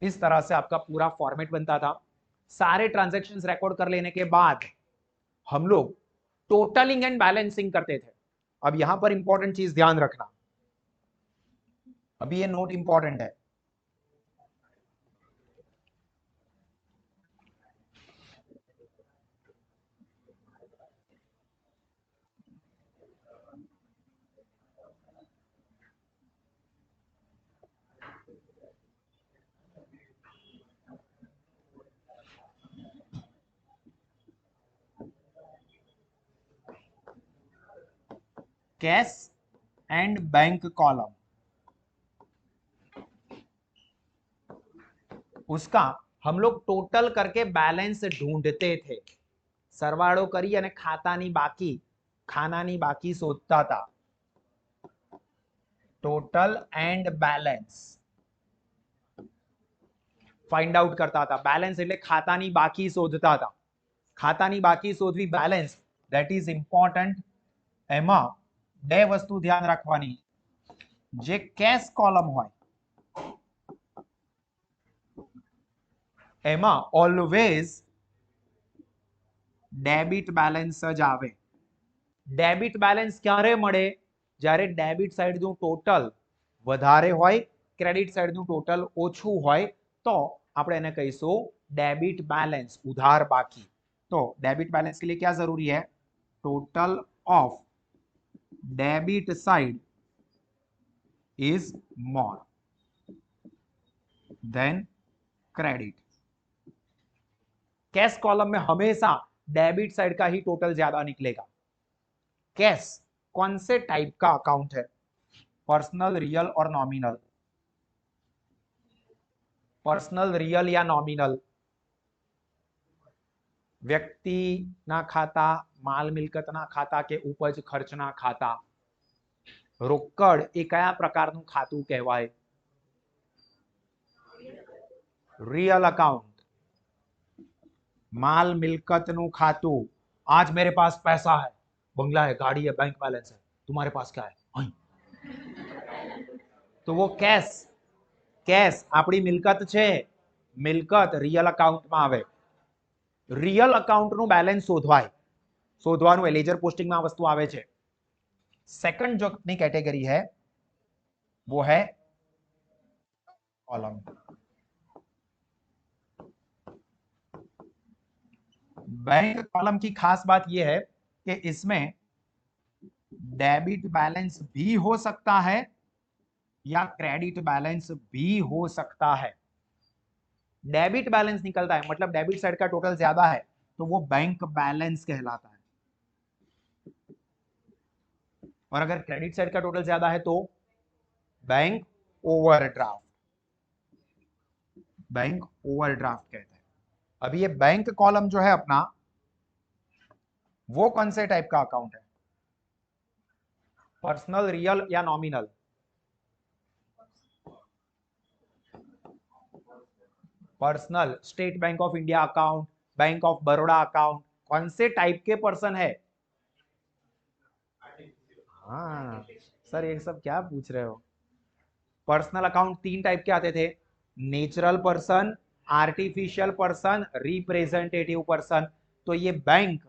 इस तरह से आपका पूरा फॉर्मेट बनता था। सारे ट्रांजैक्शंस रिकॉर्ड कर लेने के बाद हम लोग टोटलिंग एंड बैलेंसिंग करते थे। अब यहां पर इंपॉर्टेंट चीज ध्यान रखना, अभी ये नोट इंपॉर्टेंट है। कैश एंड बैंक कॉलम, उसका हम लोग टोटल करके बैलेंस ढूंढते थे, सरवाળો કરી અને ખાતાની બાકી ખાનાની બાકી શોધતા હતા. Total and balance find out કરતા હતા. બેલેન્સ એટલે ખાતાની બાકી શોધતા હતા. ખાતાની બાકી શોધવી બેલેન્સ, ધેટ ઇઝ ઇમ્પોર્ટન્ટ. એમાં બે વસ્તુ ધ્યાન રાખવાની, જે કેશ કોલમ હોય એમાં ઓલવેઝ ડેબિટ બેલેન્સ જ આવે. ડેબિટ બેલેન્સ ક્યારે મળે? જ્યારે ડેબિટ સાઈડનું ટોટલ વધારે હોય, ક્રેડિટ સાઈડનું ટોટલ ઓછું હોય, તો આપણે એને કહીશું डेबिट बैलेंस, उधार बाकी. तो डेबिट बैलेंस के लिए क्या जरूरी है? Total of debit side is more than credit. Cash column में हमेशा डेबिट साइड का ही टोटल ज्यादा निकलेगा. कैश कौन से टाइप का अकाउंट है? पर्सनल, रियल और नॉमिनल? पर्सनल, रियल या नॉमिनल? વ્યક્તિના ખાતા, માલ મિલકતના ખાતા કે ઉપજ ખર્ચના ખાતા? રોકડ એ કયા પ્રકારનું ખાતું કહેવાય? Real account. माल मिलकतનું ખાતું. आज मेरे पास पैसा है, बंगला है, गाड़ी है, बैंक बैलेंस है, तुम्हारे पास क्या है? तो वो कैश, कैश આપણી મિલકત છે, મિલકત रियल अकाउंटમાં આવે. रियल अकाउंट નું બેલેન્સ શોધવાનું એ લેજર પોસ્ટિંગમાં આ વસ્તુ આવે છે. સેકન્ડ जो अपनी कैटेगरी है वो है कॉलम. बैंक कॉलम की खास बात यह है कि इसमें डेबिट बैलेंस भी हो सकता है या क्रेडिट बैलेंस भी हो सकता है. डेबिट बैलेंस निकलता है मतलब डेबिट साइड का टोटल ज्यादा है तो वो बैंक बैलेंस कहलाता है, और अगर क्रेडिट साइड का टोटल ज्यादा है तो बैंक ओवरड्राफ्ट, बैंक ओवरड्राफ्ट कहते हैं. अभी ये बैंक कॉलम जो है अपना, वो कौन से टाइप का अकाउंट है? पर्सनल, रियल या nominal? Personal. State bank of India account, bank of Baroda account, कौन से टाइप के पर्सन है? हाँ सर, ये सब क्या पूछ रहे हो? पर्सनल अकाउंट 3 टाइप के आते थे, natural person, artificial person, representative person. तो ये बैंक,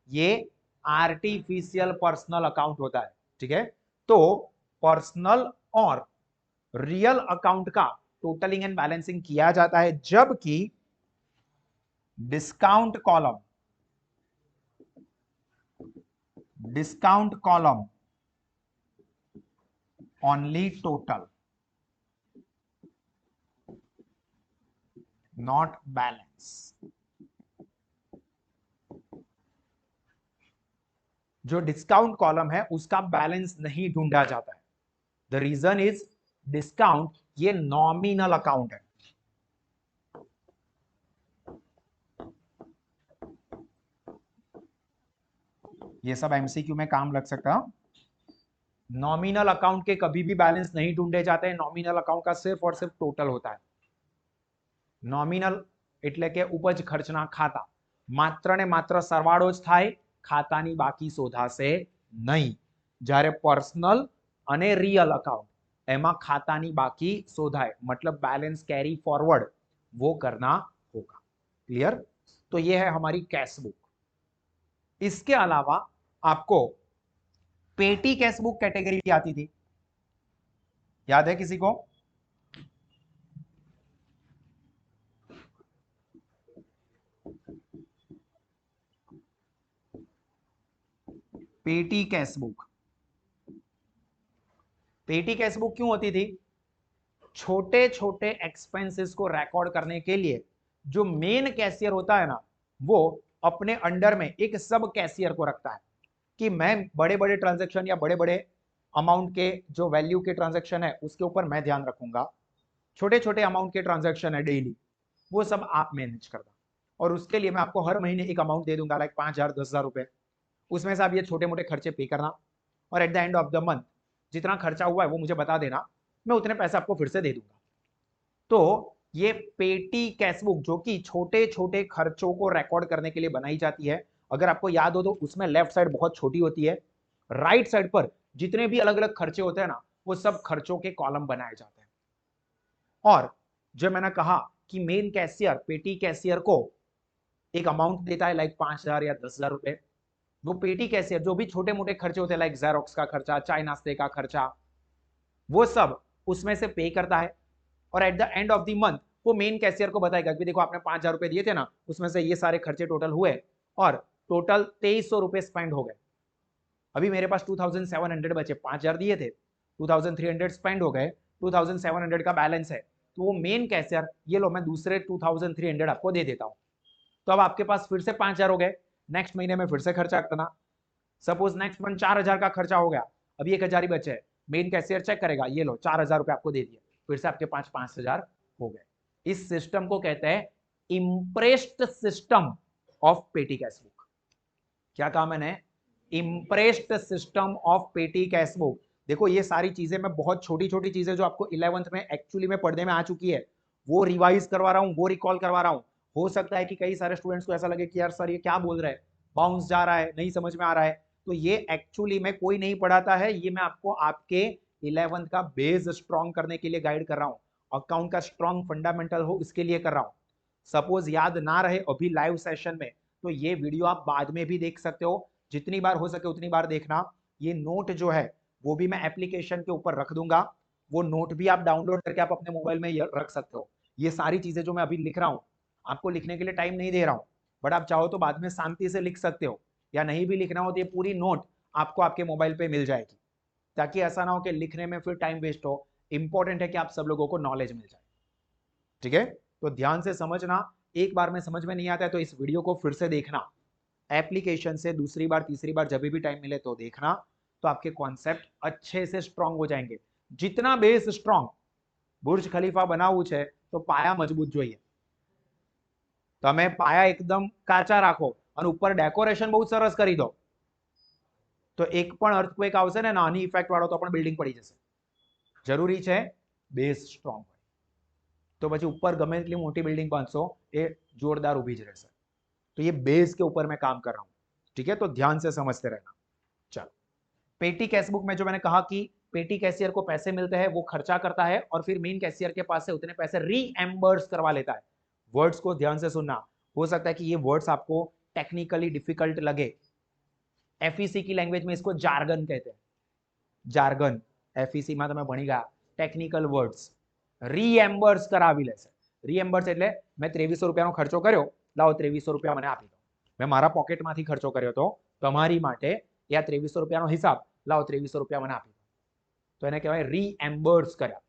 ये आर्टिफिशियल पर्सनल अकाउंट होता है. ठीक है, तो पर्सनल और रियल अकाउंट का टोटलिंग एंड बैलेंसिंग किया जाता है, जबकि discount column, discount column only total, not balance. जो डिस्काउंट कॉलम है उसका बैलेंस नहीं ढूंढा जाता है. द रीजन इज डिस्काउंट ये नॉमिनल अकाउंट है. ये सब एमसीक्यू में काम लग सकता है. नॉमिनल अकाउंट के कभी भी बैलेंस नहीं ढूंढे जाते हैं. नॉमिनल अकाउंट का सिर्फ और सिर्फ टोटल होता है. नॉमिनल એટલે કે ઉપજ ખર્ચના ખાતા, માત્ર ને માત્ર સરવાળો જ થાય, ખાતાની બાકી શોધાશે નહીં. જ્યારે पर्सनल અને रियल अकाउंट એમાં ખાતાની બાકી શોધાય, मतलब बैलेंस कैरी फॉरवर्ड वो करना होगा. क्लियर? तो ये है हमारी कैश बुक. इसके अलावा आपको पेटी कैश बुक कैटेगरी भी आती थी, याद है किसी को? पेटी कैश बुक. पेटी कैश बुक क्यों होती थी? छोटे छोटे एक्सपेंसेस को रिकॉर्ड करने के लिए जो मेन कैशियर होता है ना, वो अपने अंडर में एक सब कैशियर को रखता है. कि मैं बड़े बड़े ट्रांजेक्शन या बड़े बड़े अमाउंट के जो वैल्यू के ट्रांजेक्शन है उसके ऊपर मैं ध्यान रखूंगा, छोटे छोटे अमाउंट के ट्रांजेक्शन है डेली वो सब आप मैनेज करना, और उसके लिए मैं आपको हर महीने एक अमाउंट दे दूंगा, लाइक 5,000 10,000 रुपए, उसमें से आप ये छोटे मोटे खर्चे पे करना, और at the end of the month जितना खर्चा हुआ है वो मुझे बता देना, मैं उतने पैसे आपको फिर से दे दूंगा। तो ये पेटी कैशबुक जो कि छोटे छोटे खर्चों को रिकॉर्ड करने के लिए बनाई जाती है, अगर आपको याद हो तो उसमें लेफ्ट साइड बहुत छोटी होती है, राइट साइड पर जितने भी अलग अलग खर्चे होते हैं ना वो सब खर्चों के कॉलम बनाए जाते हैं। और जो मैंने कहा कि मेन कैशियर पेटी कैशियर को एक अमाउंट देता है लाइक 5,000 या 10,000 रुपए, वो पेटी कैशियर जो भी छोटे मोटे खर्चे होते हैं लाइक जेरोक्स का खर्चा, चाय नाश्ते का खर्चा, वो सब उसमें से पे करता है, और at the end of the month वो मेन कैशियर को बताएगा कि देखो आपने 5,000 रुपए दिए थे ना, उसमें से ये सारे खर्चे टोटल हुए और टोटल 2,300 रुपए स्पेंड हो गए, अभी मेरे पास 2,700 बचे, 5,000 दिए थे, 2,300 स्पेंड हो गए, 2,700 का बैलेंस है, तो वो मेन कैशियर ये लो मैं दूसरे 2,300 आपको दे देता हूं, तो अब आपके पास फिर से 5,000 हो गए, नेक्स्ट महीने में फिर से खर्चा करना, सपोज नेक्स्ट मंथ 4,000 का खर्चा हो गया, अभी 1,000 ही बचे, मेन कैशियर चेक करेगा, ये लो 4,000 रुपए आपको दे दिए, फिर से आपके पास 5,000 हो गए। इस सिस्टम को कहते हैं इम्प्रेस्ड सिस्टम ऑफ पेटी कैशबुक। क्या कहा मैंने? इम्प्रेस्ड सिस्टम ऑफ पेटी कैशबुक। देखो ये सारी चीजें मैं बहुत छोटी छोटी चीजें जो आपको 11th में एक्चुअली में पढ़ने में आ चुकी है वो रिवाइज करवा रहा हूं, वो रिकॉल करवा रहा हूं। हो सकता है कि कई सारे स्टूडेंट्स को ऐसा लगे कि यार सर ये क्या बोल रहा है, बाउंस जा रहा है, नहीं समझ में आ रहा है, तो ये एक्चुअली में कोई नहीं पढ़ाता है, ये मैं आपको आपके 11th का बेस स्ट्रॉन्ग करने के लिए गाइड कर रहा हूँ, अकाउंट का स्ट्रॉन्ग फंडामेंटल हो इसके लिए कर रहा हूँ। सपोज याद ना रहे अभी लाइव सेशन में तो ये वीडियो आप बाद में भी देख सकते हो, जितनी बार हो सके उतनी बार देखना। ये नोट जो है वो भी मैं एप्लीकेशन के ऊपर रख दूंगा, वो नोट भी आप डाउनलोड करके आप अपने मोबाइल में रख सकते हो। ये सारी चीजें जो मैं अभी लिख रहा हूँ आपको लिखने के लिए टाइम नहीं दे रहा हूँ, बट आप चाहो तो बाद में शांति से लिख सकते हो, या नहीं भी लिखना हो तो ये पूरी नोट आपको आपके मोबाइल पे मिल जाएगी, ताकि ऐसा ना हो कि लिखने में फिर टाइम वेस्ट हो। इंपॉर्टेंट है कि आप सब लोगों को नॉलेज मिल जाए, ठीक है? तो ध्यान से समझना, एक बार में समझ में नहीं आता है तो इस वीडियो को फिर से देखना, एप्लीकेशन से दूसरी बार तीसरी बार जब भी टाइम मिले तो देखना, तो आपके कॉन्सेप्ट अच्छे से स्ट्रांग हो जाएंगे। जितना बेस स्ट्रांग, बुर्ज खलीफा बनावू छे तो पाया मजबूत જોઈએ, તમે પાયા એકદમ કાચા રાખો અને ઉપર ડેકોરેશન બહુ સરસ કરી દો તો એક પણ અર્થક્વેક આવશે ને નાની ઇફેક્ટ વાળો તો પણ બિલ્ડિંગ પડી જશે। જરૂરી છે બેઝ સ્ટ્રોંગ હોય, तो પછી ઉપર ગમે એટલી મોટી બિલ્ડિંગ બાંધશો એ જોરદાર ઊભી જ રહેશે। तो ये बेस के ऊपर मैं काम कर रहा हूं, ठीक है? तो ध्यान से समझते रहना। चलो, पेटी कैशबुक में जो मैंने कहा कि पेटी कैशियर को पैसे मिलते हैं, वो खर्चा करता है और फिर मेन कैशियर के पास से उतने पैसे रीएम्बर्स करवा लेता है। वर्ड्स को ध्यान से सुनना, हो सकता है कि ये वर्ड्स आपको टेक्निकली डिफिकल्ट लगे, एफईसी की लैंग्वेज में इसको जार्गन कहते हैं, जार्गन। एफईसी में તમે ભણી ગયા ટેકનિકલ વર્ડ્સ, રીએમ્બર્સ કરાવી લેશે। રીએમ્બર્સ એટલે મેં 2300 રૂપિયાનો ખર્ચો કર્યો, લાવો 2300 રૂપિયા મને આપી દો, મેં મારા પોકેટમાંથી ખર્ચો કર્યો તો તમારી માટે या 2300 રૂપિયાનો હિસાબ, લાવો 2300 રૂપિયા મને આપી દો, तो એને કહેવાય રીએમ્બર્સ કર્યા।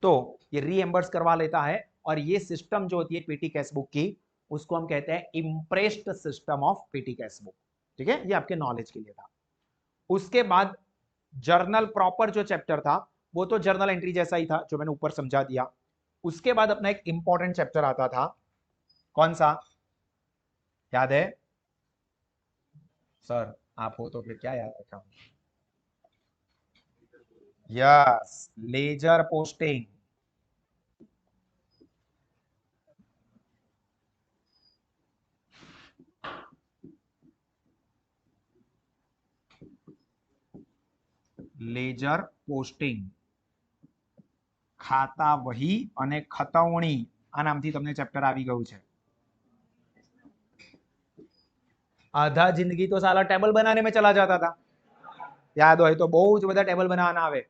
तो ये रीएम्बर्स करवा लेता है, और ये सिस्टम जो होती है पेटी कैशबुक की उसको हम कहते हैं इम्प्रेस्ड सिस्टम ऑफ पेटी कैशबुक, ठीक है? ये आपके नॉलेज के लिए था। उसके बाद जर्नल प्रॉपर जो चैप्टर था वो तो जर्नल एंट्री जैसा ही था जो मैंने ऊपर समझा दिया। उसके बाद अपना एक इंपॉर्टेंट चैप्टर आता था, कौन सा याद है सर? आप हो तो फिर क्या याद रखा? Yes, ledger posting. Ledger posting, ખાતા વહી અને ખતવણી, આ નામથી તમને ચેપ્ટર આવી ગયું છે। आधा जिंदगी तो साला टेबल बनाने में चला जाता था, याद हो तो बहुत ज्यादा टेबल बनाना आवे,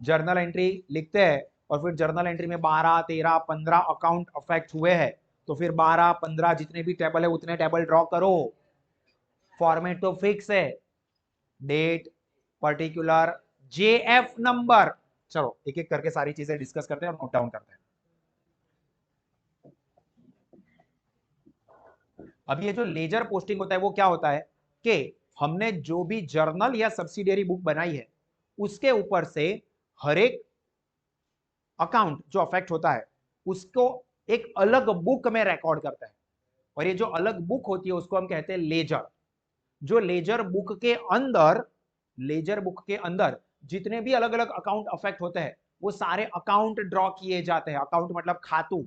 जर्नल एंट्री लिखते हैं और फिर जर्नल एंट्री में 12 13 15 अकाउंट अफेक्ट हुए हैं, तो फिर 12 15 जितने भी टेबल है उतने टेबल ड्रॉ करो, फॉर्मेट तो फिक्स है, डेट, पर्टिकुलर, जेएफ नंबर। चलो एक एक करके सारी चीजें डिस्कस करते हैं और नोट डाउन करते हैं। अब ये जो लेजर पोस्टिंग होता है वो क्या होता है कि हमने जो भी जर्नल या सब्सिडियरी बुक बनाई है उसके ऊपर से हर एक अकाउंट जो अफेक्ट होता है उसको एक अलग बुक में रिकॉर्ड करता है, और ये जो अलग बुक होती है उसको हम कहते हैं लेजर। जो लेजर बुक के अंदर जितने भी अलग अलग अकाउंट अफेक्ट होते हैं वो सारे अकाउंट ड्रॉ किए जाते हैं। अकाउंट मतलब खातू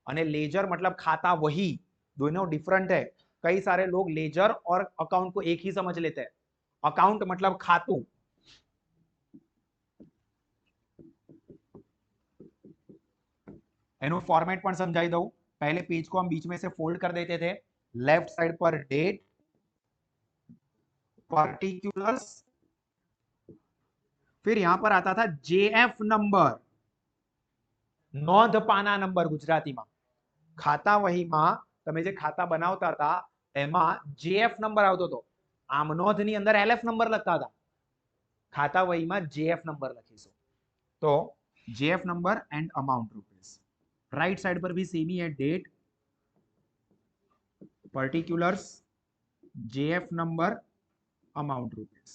और लेजर मतलब खाता वही, दोनों डिफरेंट है। कई सारे लोग लेजर और अकाउंट को एक ही समझ लेते हैं। अकाउंट मतलब खातू। एनो फॉर्मेट पर समझाई दऊ। पहले पेज को हम बीच में से फोल्ड कर देते थे। लेफ्ट साइड पर डेट, पार्टिकुलर्स, फिर यहां पर आता था जेएफ नंबर, नोंध पाना नंबर गुजराती में। खाता वही में તમે જે ખાતા બનાવતા હતા એમાં જેએફ નંબર આવતો હતો, આમ નોંધની અંદર એલએફ નંબર લખતા હતા, खाता वही में जेएफ नंबर લખીશું। तो JF number and amount rupees. Right side पर भी सेम ही है, date, particulars, JF number, amount rupees.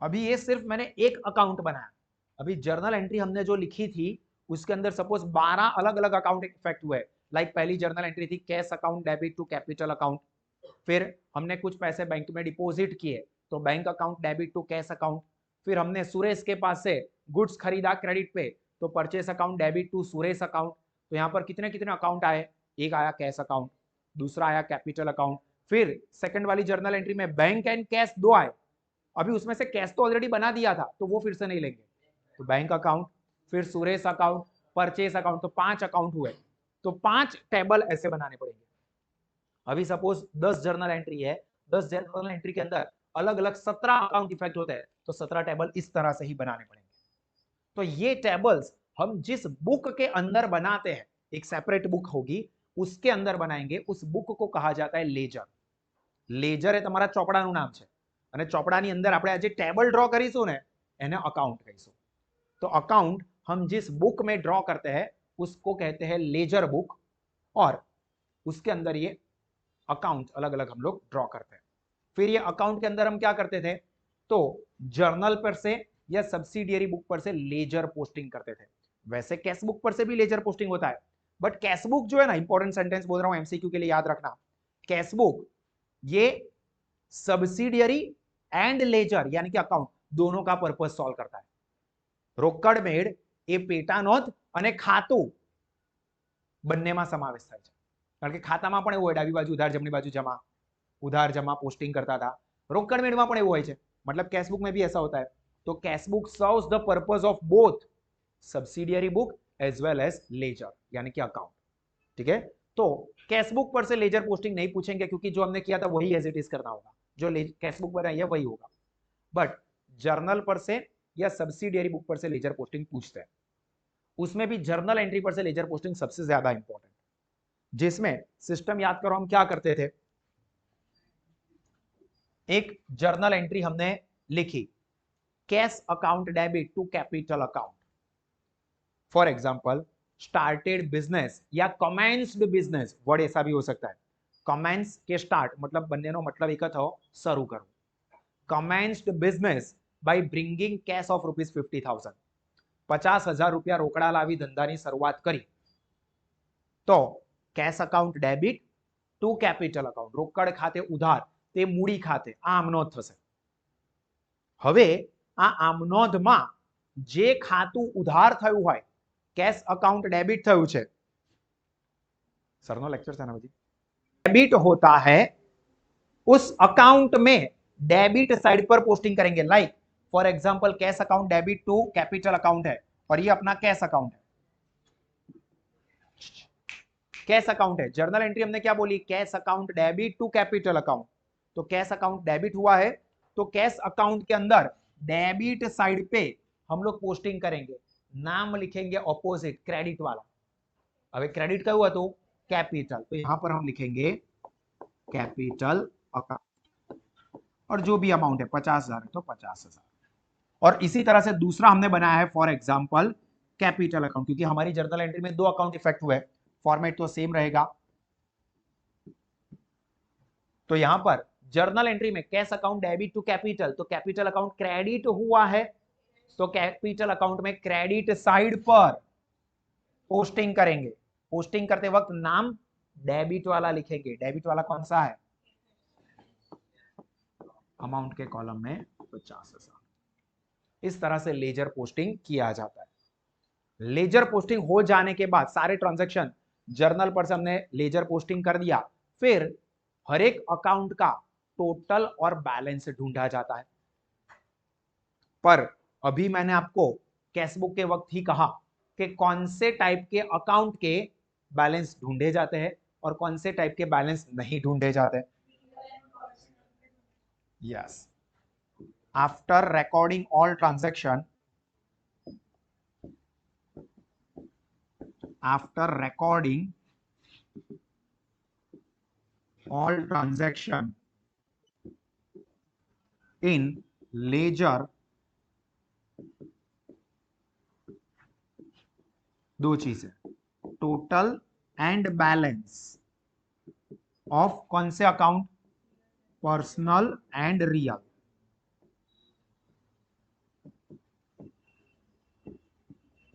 अभी ये सिर्फ मैंने एक अकाउंट बनाया। अभी जर्नल एंट्री हमने जो लिखी थी उसके अंदर सपोज 12 अलग अलग अकाउंट इफेक्ट हुए। लाइक पहली जर्नल एंट्री थी cash account debit to capital account, फिर हमने कुछ पैसे बैंक में डिपॉजिट किए तो bank account debit to cash account, फिर हमने सुरेश के पास से गुड्स खरीदा क्रेडिट पे तो purchase account debit to Suresh account. तो यहाँ पर कितने कितने अकाउंट आए, एक आया कैश अकाउंट, दूसरा आया कैपिटल अकाउंट, फिर सेकंड वाली जर्नल एंट्री में बैंक एंड कैश दो आए। अभी उसमें से कैश तो ऑलरेडी बना दिया था तो वो फिर से नहीं लेंगे, तो बैंक अकाउंट, फिर सुरेश अकाउंट, परचेस अकाउंट, तो 5 अकाउंट हुए। तो 5 टेबल ऐसे बनाने पड़ेंगे। अभी सपोज 10 जर्नल एंट्री है, 10 जर्नल एंट्री के अंदर अलग अलग 17 अकाउंट इफेक्ट होते हैं, तो 17 टेबल इस तरह से ही बनाने पड़ेंगे। तो ये टेबल्स हम जिस बुक के अंदर बनाते हैं, एक सेपरेट बुक होगी उसके अंदर बनाएंगे, उस बुक को कहा जाता है लेजर। लेजर એ તમારા ચોપડાનું નામ છે અને ચોપડાની અંદર આપણે આજે ટેબલ ડ્રો કરીશું ને એને અકાઉન્ટ કહીશું। तो अकाउंट हम जिस बुक में ड्रॉ करते हैं उसको कहते हैं लेजर बुक, और उसके अंदर ये अकाउंट अलग अलग हम लोग ड्रॉ करते हैं। फिर ये अकाउंट के अंदर हम क्या करते थे, तो जर्नल पर से या सब्सिडियरी बुक पर से लेजर पोस्टिंग करते थे। वैसे कैश बुक पर से भी लेजर पोस्टिंग होता है, बट कैश बुक जो है ना, इंपॉर्टेंट सेंटेंस बोल रहा हूं एमसीक्यू के लिए याद रखना, कैश बुक ये सब्सिडियरी एंड लेजर यानी कि अकाउंट दोनों का पर्पस सॉल्व करता है। रोकड़ मेड़ ए पेटा नोंध અને ખાતું બંનેમાં સમાવેશ થાય છે, કારણ કે ખાતામાં પણ એવું હોય ડાબી બાજુ ઉધાર જમણી બાજુ જમા, उधार जमा पोस्टिंग करता था, रोकड़ मेड़ में पण એવું હોય છે, मतलब कैश बुक में भी ऐसा होता है। तो cash book serves the purpose of both subsidiary book as well as ledger यानी कि अकाउंट। ठीक है, तो कैश बुक पर से लेजर पोस्टिंग नहीं पूछेंगे क्योंकि जो हमने किया था वही एज इट इज करना होगा, जो कैश बुक बनाई है वही होगा। बट जर्नल पर से या सब्सिडियरी बुक पर से लेजर पोस्टिंग पूछते हैं, उसमें भी जर्नल एंट्री पर से लेजर पोस्टिंग सबसे ज्यादा इंपॉर्टेंट, जिसमें सिस्टम याद करो हम क्या करते थे। एक जर्नल एंट्री हमने लिखी cash account debit to capital account, for example started business या कमेंस्ड बिजनेस, वर्ड ऐसा भी हो सकता है। कमेंस के स्टार्ट मतलब बनने नो मतलब एक थो शुरू करो। Commenced business by bringing cash of rupees 50,000, 50,000 रुपया रोकड़ा लावी धंधानी शुरुआत करी। तो cash account debit to capital account, रोकड़ खाते उधार ते मूडी खाते आम नोंध थशे। हवे आ आम नोंधमां जे खातुं उधार थयुं होय, कैश अकाउंट डेबिट थयुं छे, सरनो लेक्चर है ना बधी, डेबिट होता है उस अकाउंट में डेबिट साइड पर पोस्टिंग करेंगे। Like for example cash account debit to capital account है और ये अपना कैश अकाउंट है, कैश अकाउंट है। जर्नल एंट्री हमने क्या बोली, cash account debit to capital account. तो कैश अकाउंट डेबिट हुआ है तो कैश अकाउंट के अंदर डेबिट साइड पे हम लोग पोस्टिंग करेंगे, नाम लिखेंगे ऑपोजिट क्रेडिट वाला। अब क्रेडिट का हुआ तो कैपिटल, तो यहां पर हम लिखेंगे कैपिटल अकाउंट और जो भी अमाउंट है 50,000 है तो 50,000। और इसी तरह से दूसरा हमने बनाया है फॉर एग्जांपल कैपिटल अकाउंट, क्योंकि हमारी जर्नल एंट्री में 2 अकाउंट इफेक्ट हुए, फॉर्मेट तो सेम रहेगा। तो यहां पर जर्नल एंट्री में cash account debit to capital, तो कैपिटल अकाउंट क्रेडिट हुआ है, तो कैपिटल अकाउंट में क्रेडिट साइड पर पोस्टिंग करेंगे। पोस्टिंग करते वक्त नाम डेबिट वाला लिखेंगे। डेबिट वाला कौन सा है? अमाउंट के कॉलम में 50,000। इस तरह से लेजर पोस्टिंग किया जाता है। लेजर पोस्टिंग हो जाने के बाद सारे ट्रांजैक्शन जर्नल पर से हमने लेजर पोस्टिंग कर दिया, फिर हर एक अकाउंट का टोटल और बैलेंस ढूंढा जाता है। पर अभी मैंने आपको कैशबुक के वक्त ही कहा कि कौन से टाइप के अकाउंट के बैलेंस ढूंढे जाते हैं और कौन से टाइप के बैलेंस नहीं ढूंढे जाते। Yes, after recording all transaction, after recording all transaction in ledger, दो चीजें, टोटल एंड बैलेंस ऑफ कौन से अकाउंट? Personal and real.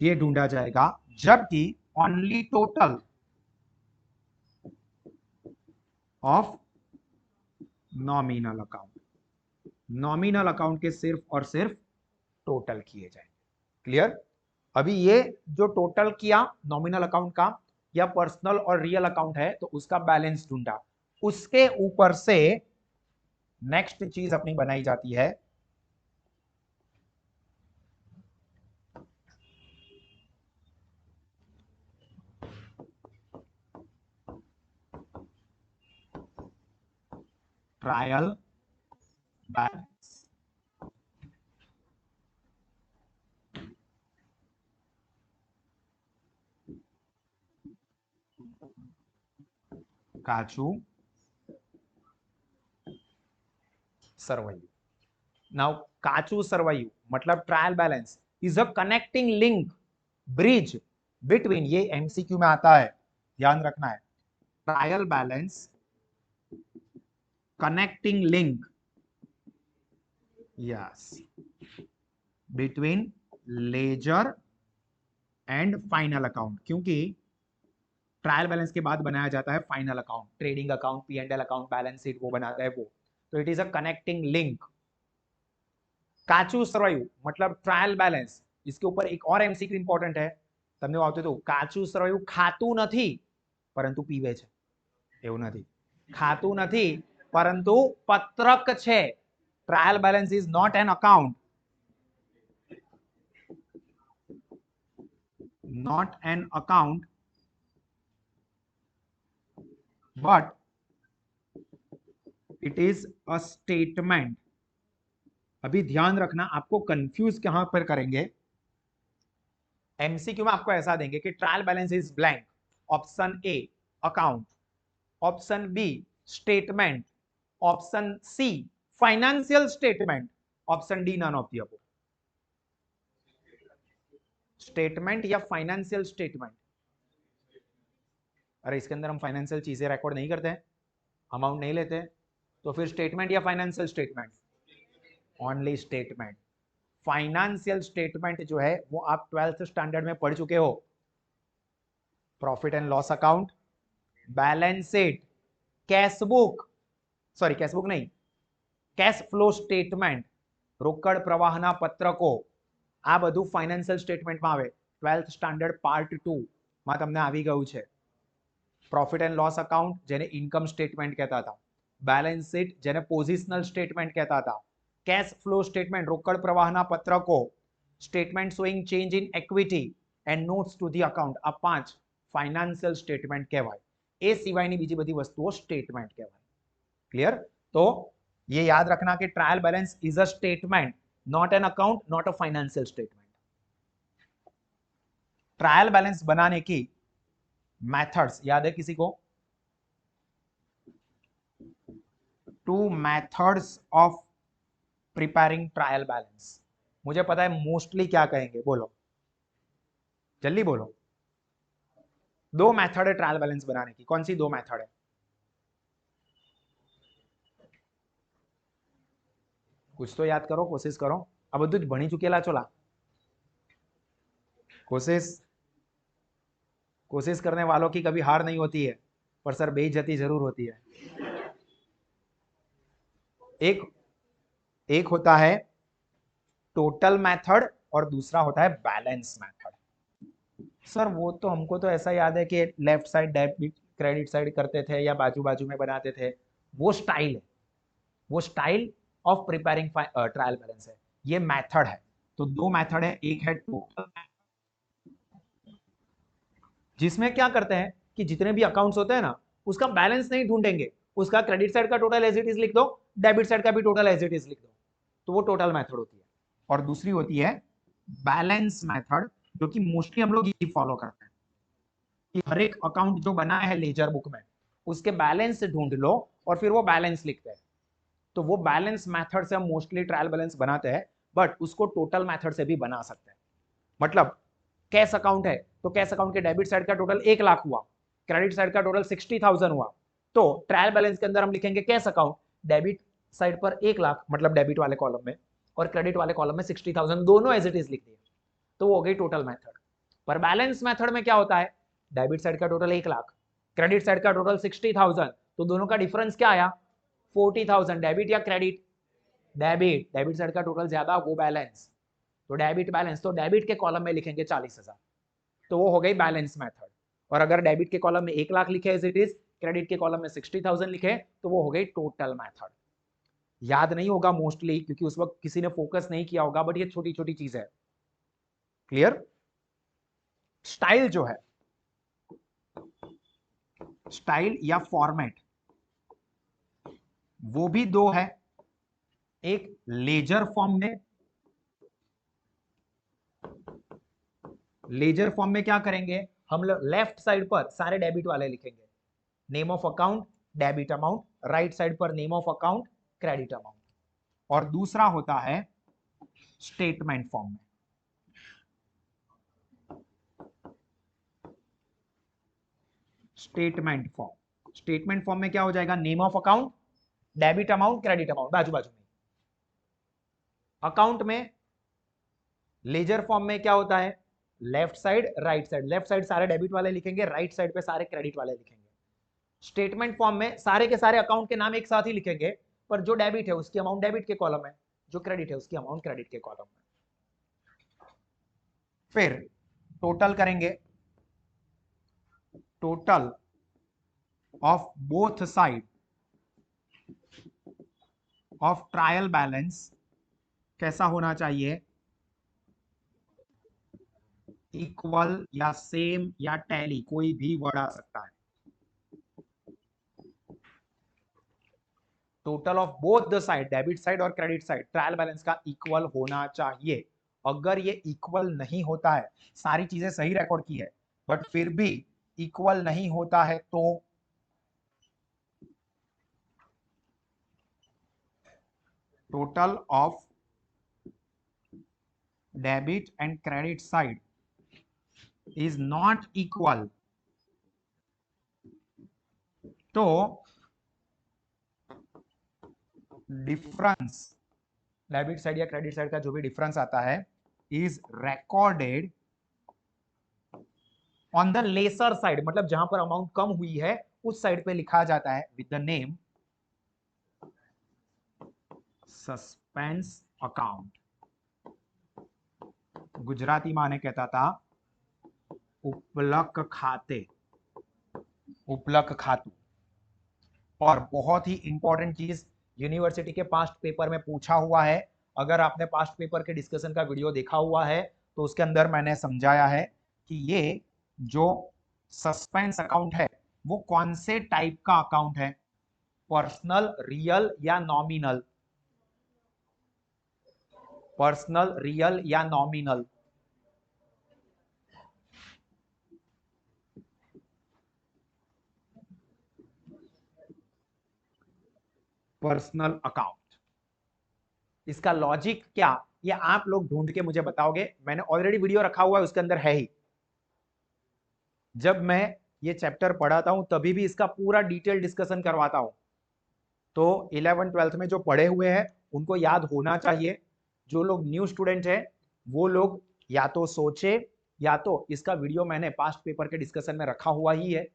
ये ढूंढा जाएगा, जबकि only total of nominal account, nominal account के सिर्फ और सिर्फ टोटल किए जाएंगे। क्लियर? अभी ये जो टोटल किया नॉमिनल अकाउंट का या पर्सनल और रियल अकाउंट है, तो उसका बैलेंस ढूंढा, उसके ऊपर से नेक्स्ट चीज अपनी बनाई जाती है ट्रायल बैलेंस। काचू सरवैयू। नाउ काचू सरवैयू मतलब trial balance is a connecting link, bridge between, ये एमसीक्यू में आता है, ध्यान रखना है। Trial balance connecting link, yes, between ledger and final account, क्योंकि ट्रायल बैलेंस के बाद बनाया जाता है final account, trading account, P&L account, balance sheet वो बनाता है वो, तो it is a connecting link. काचू सरवैयू मतलब ट्रायल बैलेंस, इसके ऊपर एक और एमसीक्यू इंपॉर्टेंट है, તમને આવતું હતું, કાચું સરવૈયું ખાતું નથી પરંતુ પીવે છે, એવું નથી, ખાતું નથી પરંતુ પત્રક છે। Trial balance is not an account, not an account, but it is a statement। अभी ध्यान रखना, आपको कंफ्यूज कहां पर करेंगे, एमसीक्यू में आपको ऐसा देंगे कि trial balance is blank, option A account, option B statement, option C financial statement, option D none of the above. Statement या फाइनेंशियल स्टेटमेंट? अरे इसके अंदर हम फाइनेंशियल चीजें रिकॉर्ड नहीं करते हैं, अमाउंट नहीं लेते हैं, तो फिर स्टेटमेंट या financial statement? Only statement. Financial statement जो है वो आप 12th स्टैंडर्ड में पढ़ चुके हो, profit and loss account, balance sheet, cash book, sorry cash book नहीं, कैश फ्लो स्टेटमेंट, रोकड़ प्रवाहना पत्रको, આ બધું ફાઇનાન્શિયલ સ્ટેટમેન્ટમાં આવે। 12th સ્ટાન્ડર્ડ પાર્ટ 2 માં તમને આવી ગયું છે। પ્રોફિટ એન્ડ લોસ અકાઉન્ટ જેને ઇન્કમ સ્ટેટમેન્ટ કહેતા હતા, બેલેન્સ શીટ જેને પોઝિશનલ સ્ટેટમેન્ટ કહેતા હતા, कैश फ्लो स्टेटमेंट रोकड़ प्रवाहना पत्रको, statement showing change in equity and notes to the account, आ 5 फाइनेंशियल स्टेटमेंट कहेवाय। ए सिवायनी बीजी बधी वस्तुओं स्टेटमेंट कहेवाय। क्लियर? तो ये याद रखना कि trial balance is a statement, not an account, not a financial statement. Trial balance बनाने की मेथड्स याद है किसी को? 2 methods of preparing trial balance. मुझे पता है मोस्टली क्या कहेंगे, बोलो जल्दी बोलो। 2 मेथड है ट्रायल बैलेंस बनाने की, कौन सी 2 मेथड है? कुछ तो याद करो, कोशिश करो। अब બધું જ ભણી ચૂકેલા છો લા। कोशिश करने वालों की कभी हार नहीं होती है, पर सर बेइज्जती जरूर होती है। एक होता है टोटल मेथड और दूसरा होता है बैलेंस मेथड। सर वो तो हमको तो ऐसा याद है कि left side debit credit side करते थे या बाजू बाजू में बनाते थे, वो स्टाइल है, वो style of preparing trial balance है, ये मेथड है। तो दो मेथड है, एक है टोटल, जिसमें क्या करते हैं कि जितने भी अकाउंट्स होते हैं ना, उसका बैलेंस नहीं ढूंढेंगे, उसका क्रेडिट साइड का टोटल एज इट इज लिख दो, डेबिट साइड का भी टोटल एज इट इज लिख दो, तो वो टोटल मेथड होती है। और दूसरी होती है बैलेंस मेथड, जो कि मोस्टली हम लोग ये फॉलो करते हैं कि हर एक अकाउंट जो बना है लेजर बुक में, उसके बैलेंस ढूंढ लो और फिर वो बैलेंस लिखते हैं। तो वो बैलेंस मेथड से हम मोस्टली ट्रायल बैलेंस बनाते हैं, बट उसको टोटल मेथड से भी बना सकते हैं। मतलब कैश अकाउंट है तो कैश अकाउंट के डेबिट साइड का टोटल 1 लाख हुआ, क्रेडिट साइड का टोटल 60,000 हुआ, तो ट्रायल बैलेंस के अंदर हम लिखेंगे कैश अकाउंट डेबिट साइड पर 1 लाख, मतलब डेबिट वाले कॉलम में, और क्रेडिट वाले कॉलम में 60,000, दोनों एज इट इज लिख दिए, तो वो हो गई टोटल मेथड। पर बैलेंस मेथड में क्या होता है, डेबिट साइड का टोटल 1 लाख, क्रेडिट साइड का टोटल 60,000, तो दोनों का डिफरेंस क्या आया, 40,000। डेबिट या क्रेडिट, डेबिट, डेबिट साइड का टोटल ज्यादा, वो बैलेंस, तो डेबिट बैलेंस, तो डेबिट के कॉलम में लिखेंगे 40,000, तो वो हो गई बैलेंस मेथड। और अगर डेबिट के कॉलम में 1 लाख लिखे एज इट इज, क्रेडिट के कॉलम में 60,000 लिखे, तो वो हो गई टोटल मेथड। याद नहीं होगा मोस्टली क्योंकि उस वक्त किसी ने फोकस नहीं किया होगा, बट ये छोटी छोटी चीज है। क्लियर? स्टाइल जो है, स्टाइल या फॉर्मेट, वो भी दो है, एक लेजर फॉर्म में, लेजर फॉर्म में क्या करेंगे हम लोग, लेफ्ट साइड पर सारे डेबिट वाले लिखेंगे, name of account debit amount, right side पर name of account credit amount. और दूसरा होता है स्टेटमेंट फॉर्म में, स्टेटमेंट फॉर्म, स्टेटमेंट फॉर्म में क्या हो जाएगा, name of account debit amount credit amount बाजू बाजू में। अकाउंट में लेजर फॉर्म में क्या होता है, left side right side, left side सारे डेबिट वाले लिखेंगे, राइट साइड पे सारे क्रेडिट वाले लिखेंगे। स्टेटमेंट फॉर्म में सारे के सारे अकाउंट के नाम एक साथ ही लिखेंगे, पर जो डेबिट है उसकी अमाउंट डेबिट के कॉलम में, जो क्रेडिट है उसकी अमाउंट क्रेडिट के कॉलम में। फिर टोटल करेंगे, total of both side of trial balance कैसा होना चाहिए, इक्वल या सेम या टैली, कोई भी वर्ड आ सकता है। Total of both the side, debit side और क्रेडिट साइड, ट्रायल बैलेंस का इक्वल होना चाहिए। अगर ये इक्वल नहीं होता है, सारी चीजें सही रिकॉर्ड की है बट फिर भी इक्वल नहीं होता है, तो total of debit and credit side is not equal, तो डिफरेंस, डेबिट साइड या क्रेडिट साइड का जो भी डिफरेंस आता है, is recorded on the lesser side, मतलब जहां पर अमाउंट कम हुई है उस साइड पे लिखा जाता है with the name suspense account. Gujarati माने कहता था उपलक खाते, उपलक खातू। और बहुत ही इंपॉर्टेंट चीज, यूनिवर्सिटी के पास्ट पेपर में पूछा हुआ है, अगर आपने पास्ट पेपर के डिस्कशन का वीडियो देखा हुआ है तो उसके अंदर मैंने समझाया है कि ये जो सस्पेंस अकाउंट है वो कौन से टाइप का अकाउंट है, पर्सनल, रियल या नॉमिनल, पर्सनल, रियल या नॉमिनल। पर्सनल अकाउंट, इसका लॉजिक क्या, ये आप लोग ढूंढ के मुझे बताओगे, मैंने ऑलरेडी वीडियो रखा हुआ है उसके अंदर है ही। जब मैं ये चैप्टर पढ़ाता हूं तभी भी इसका पूरा डिटेल डिस्कशन करवाता हूं, तो 11th 12th में जो पढ़े हुए हैं उनको याद होना चाहिए। जो लोग न्यू स्टूडेंट है वो लोग या तो सोचे या तो इसका वीडियो मैंने पास्ट पेपर के डिस्कशन में रखा हुआ ही है,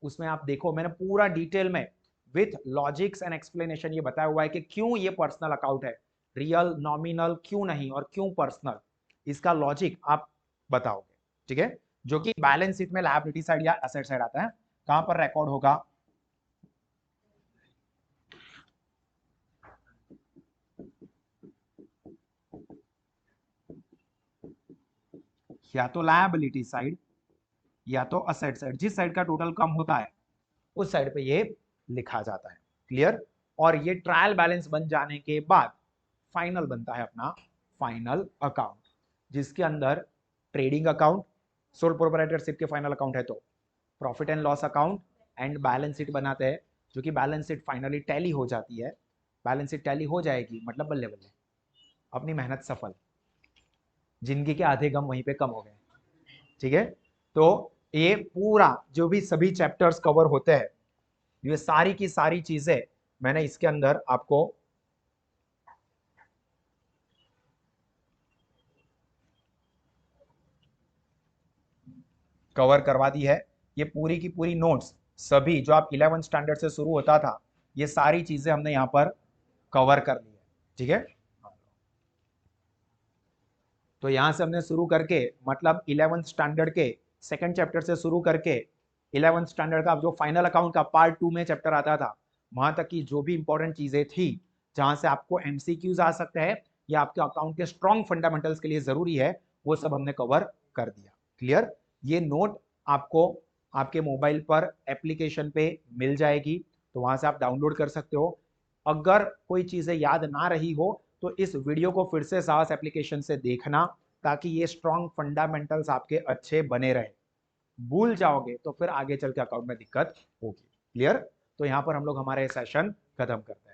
उसमें आप देखो मैंने पूरा डिटेल में विथ लॉजिक्स एंड एक्सप्लेनेशन ये बताया हुआ है कि क्यों ये पर्सनल अकाउंट है, रियल नॉमिनल क्यों नहीं और क्यों पर्सनल, इसका लॉजिक आप बताओगे। ठीक है, जो कि बैलेंस शीट में लायबिलिटी साइड या एसेट साइड आता है, कहां पर रिकॉर्ड होगा, या तो लायबिलिटी साइड या तो असेट साइड, जिस साइड का टोटल कम होता है उस साइड पे ये लिखा जाता है। क्लियर। और ये ट्रायल बैलेंस बन जाने के बाद फाइनल बनता है अपना फाइनल अकाउंट, जिसके अंदर ट्रेडिंग अकाउंट, सोल प्रोप्राइटरशिप के फाइनल अकाउंट है तो profit and loss account and balance sheet बनाते हैं, जो कि बैलेंस शीट फाइनली टैली हो जाती है। बैलेंस शीट टैली हो जाएगी मतलब बल्ले बल्ले अपनी मेहनत सफल, जिंदगी के आधे गम वहीं पे कम हो गए। ठीक है, तो ये पूरा जो भी सभी चैप्टर्स कवर होते हैं, ये सारी की सारी चीजें मैंने इसके अंदर आपको कवर करवा दी है। ये पूरी की पूरी नोट्स सभी जो आप 11th स्टैंडर्ड से शुरू होता था, ये सारी चीजें हमने यहाँ पर कवर कर ली है। ठीक है, तो यहां से हमने शुरू करके मतलब 11th स्टैंडर्ड के सेकंड चैप्टर से शुरू करके 11th स्टैंडर्ड का जो फाइनल अकाउंट का पार्ट 2 में चैप्टर आता था, वहां तक की जो भी इंपॉर्टेंट चीजें थी जहां से आपको एमसीक्यूज आ सकते हैं या आपके अकाउंट के स्ट्रॉन्ग फंडामेंटल्स के लिए जरूरी है, वो सब हमने कवर कर दिया। क्लियर। ये नोट आपको आपके मोबाइल पर एप्लीकेशन पे मिल जाएगी, तो वहां से आप डाउनलोड कर सकते हो। अगर कोई चीजें याद ना रही हो तो इस वीडियो को फिर से साहस एप्लीकेशन से देखना, ताकि ये स्ट्रॉन्ग फंडामेंटल्स आपके अच्छे बने रहे। भूल जाओगे तो फिर आगे चल के अकाउंट में दिक्कत होगी। क्लियर। तो यहां पर हम लोग हमारे सेशन खत्म करते हैं।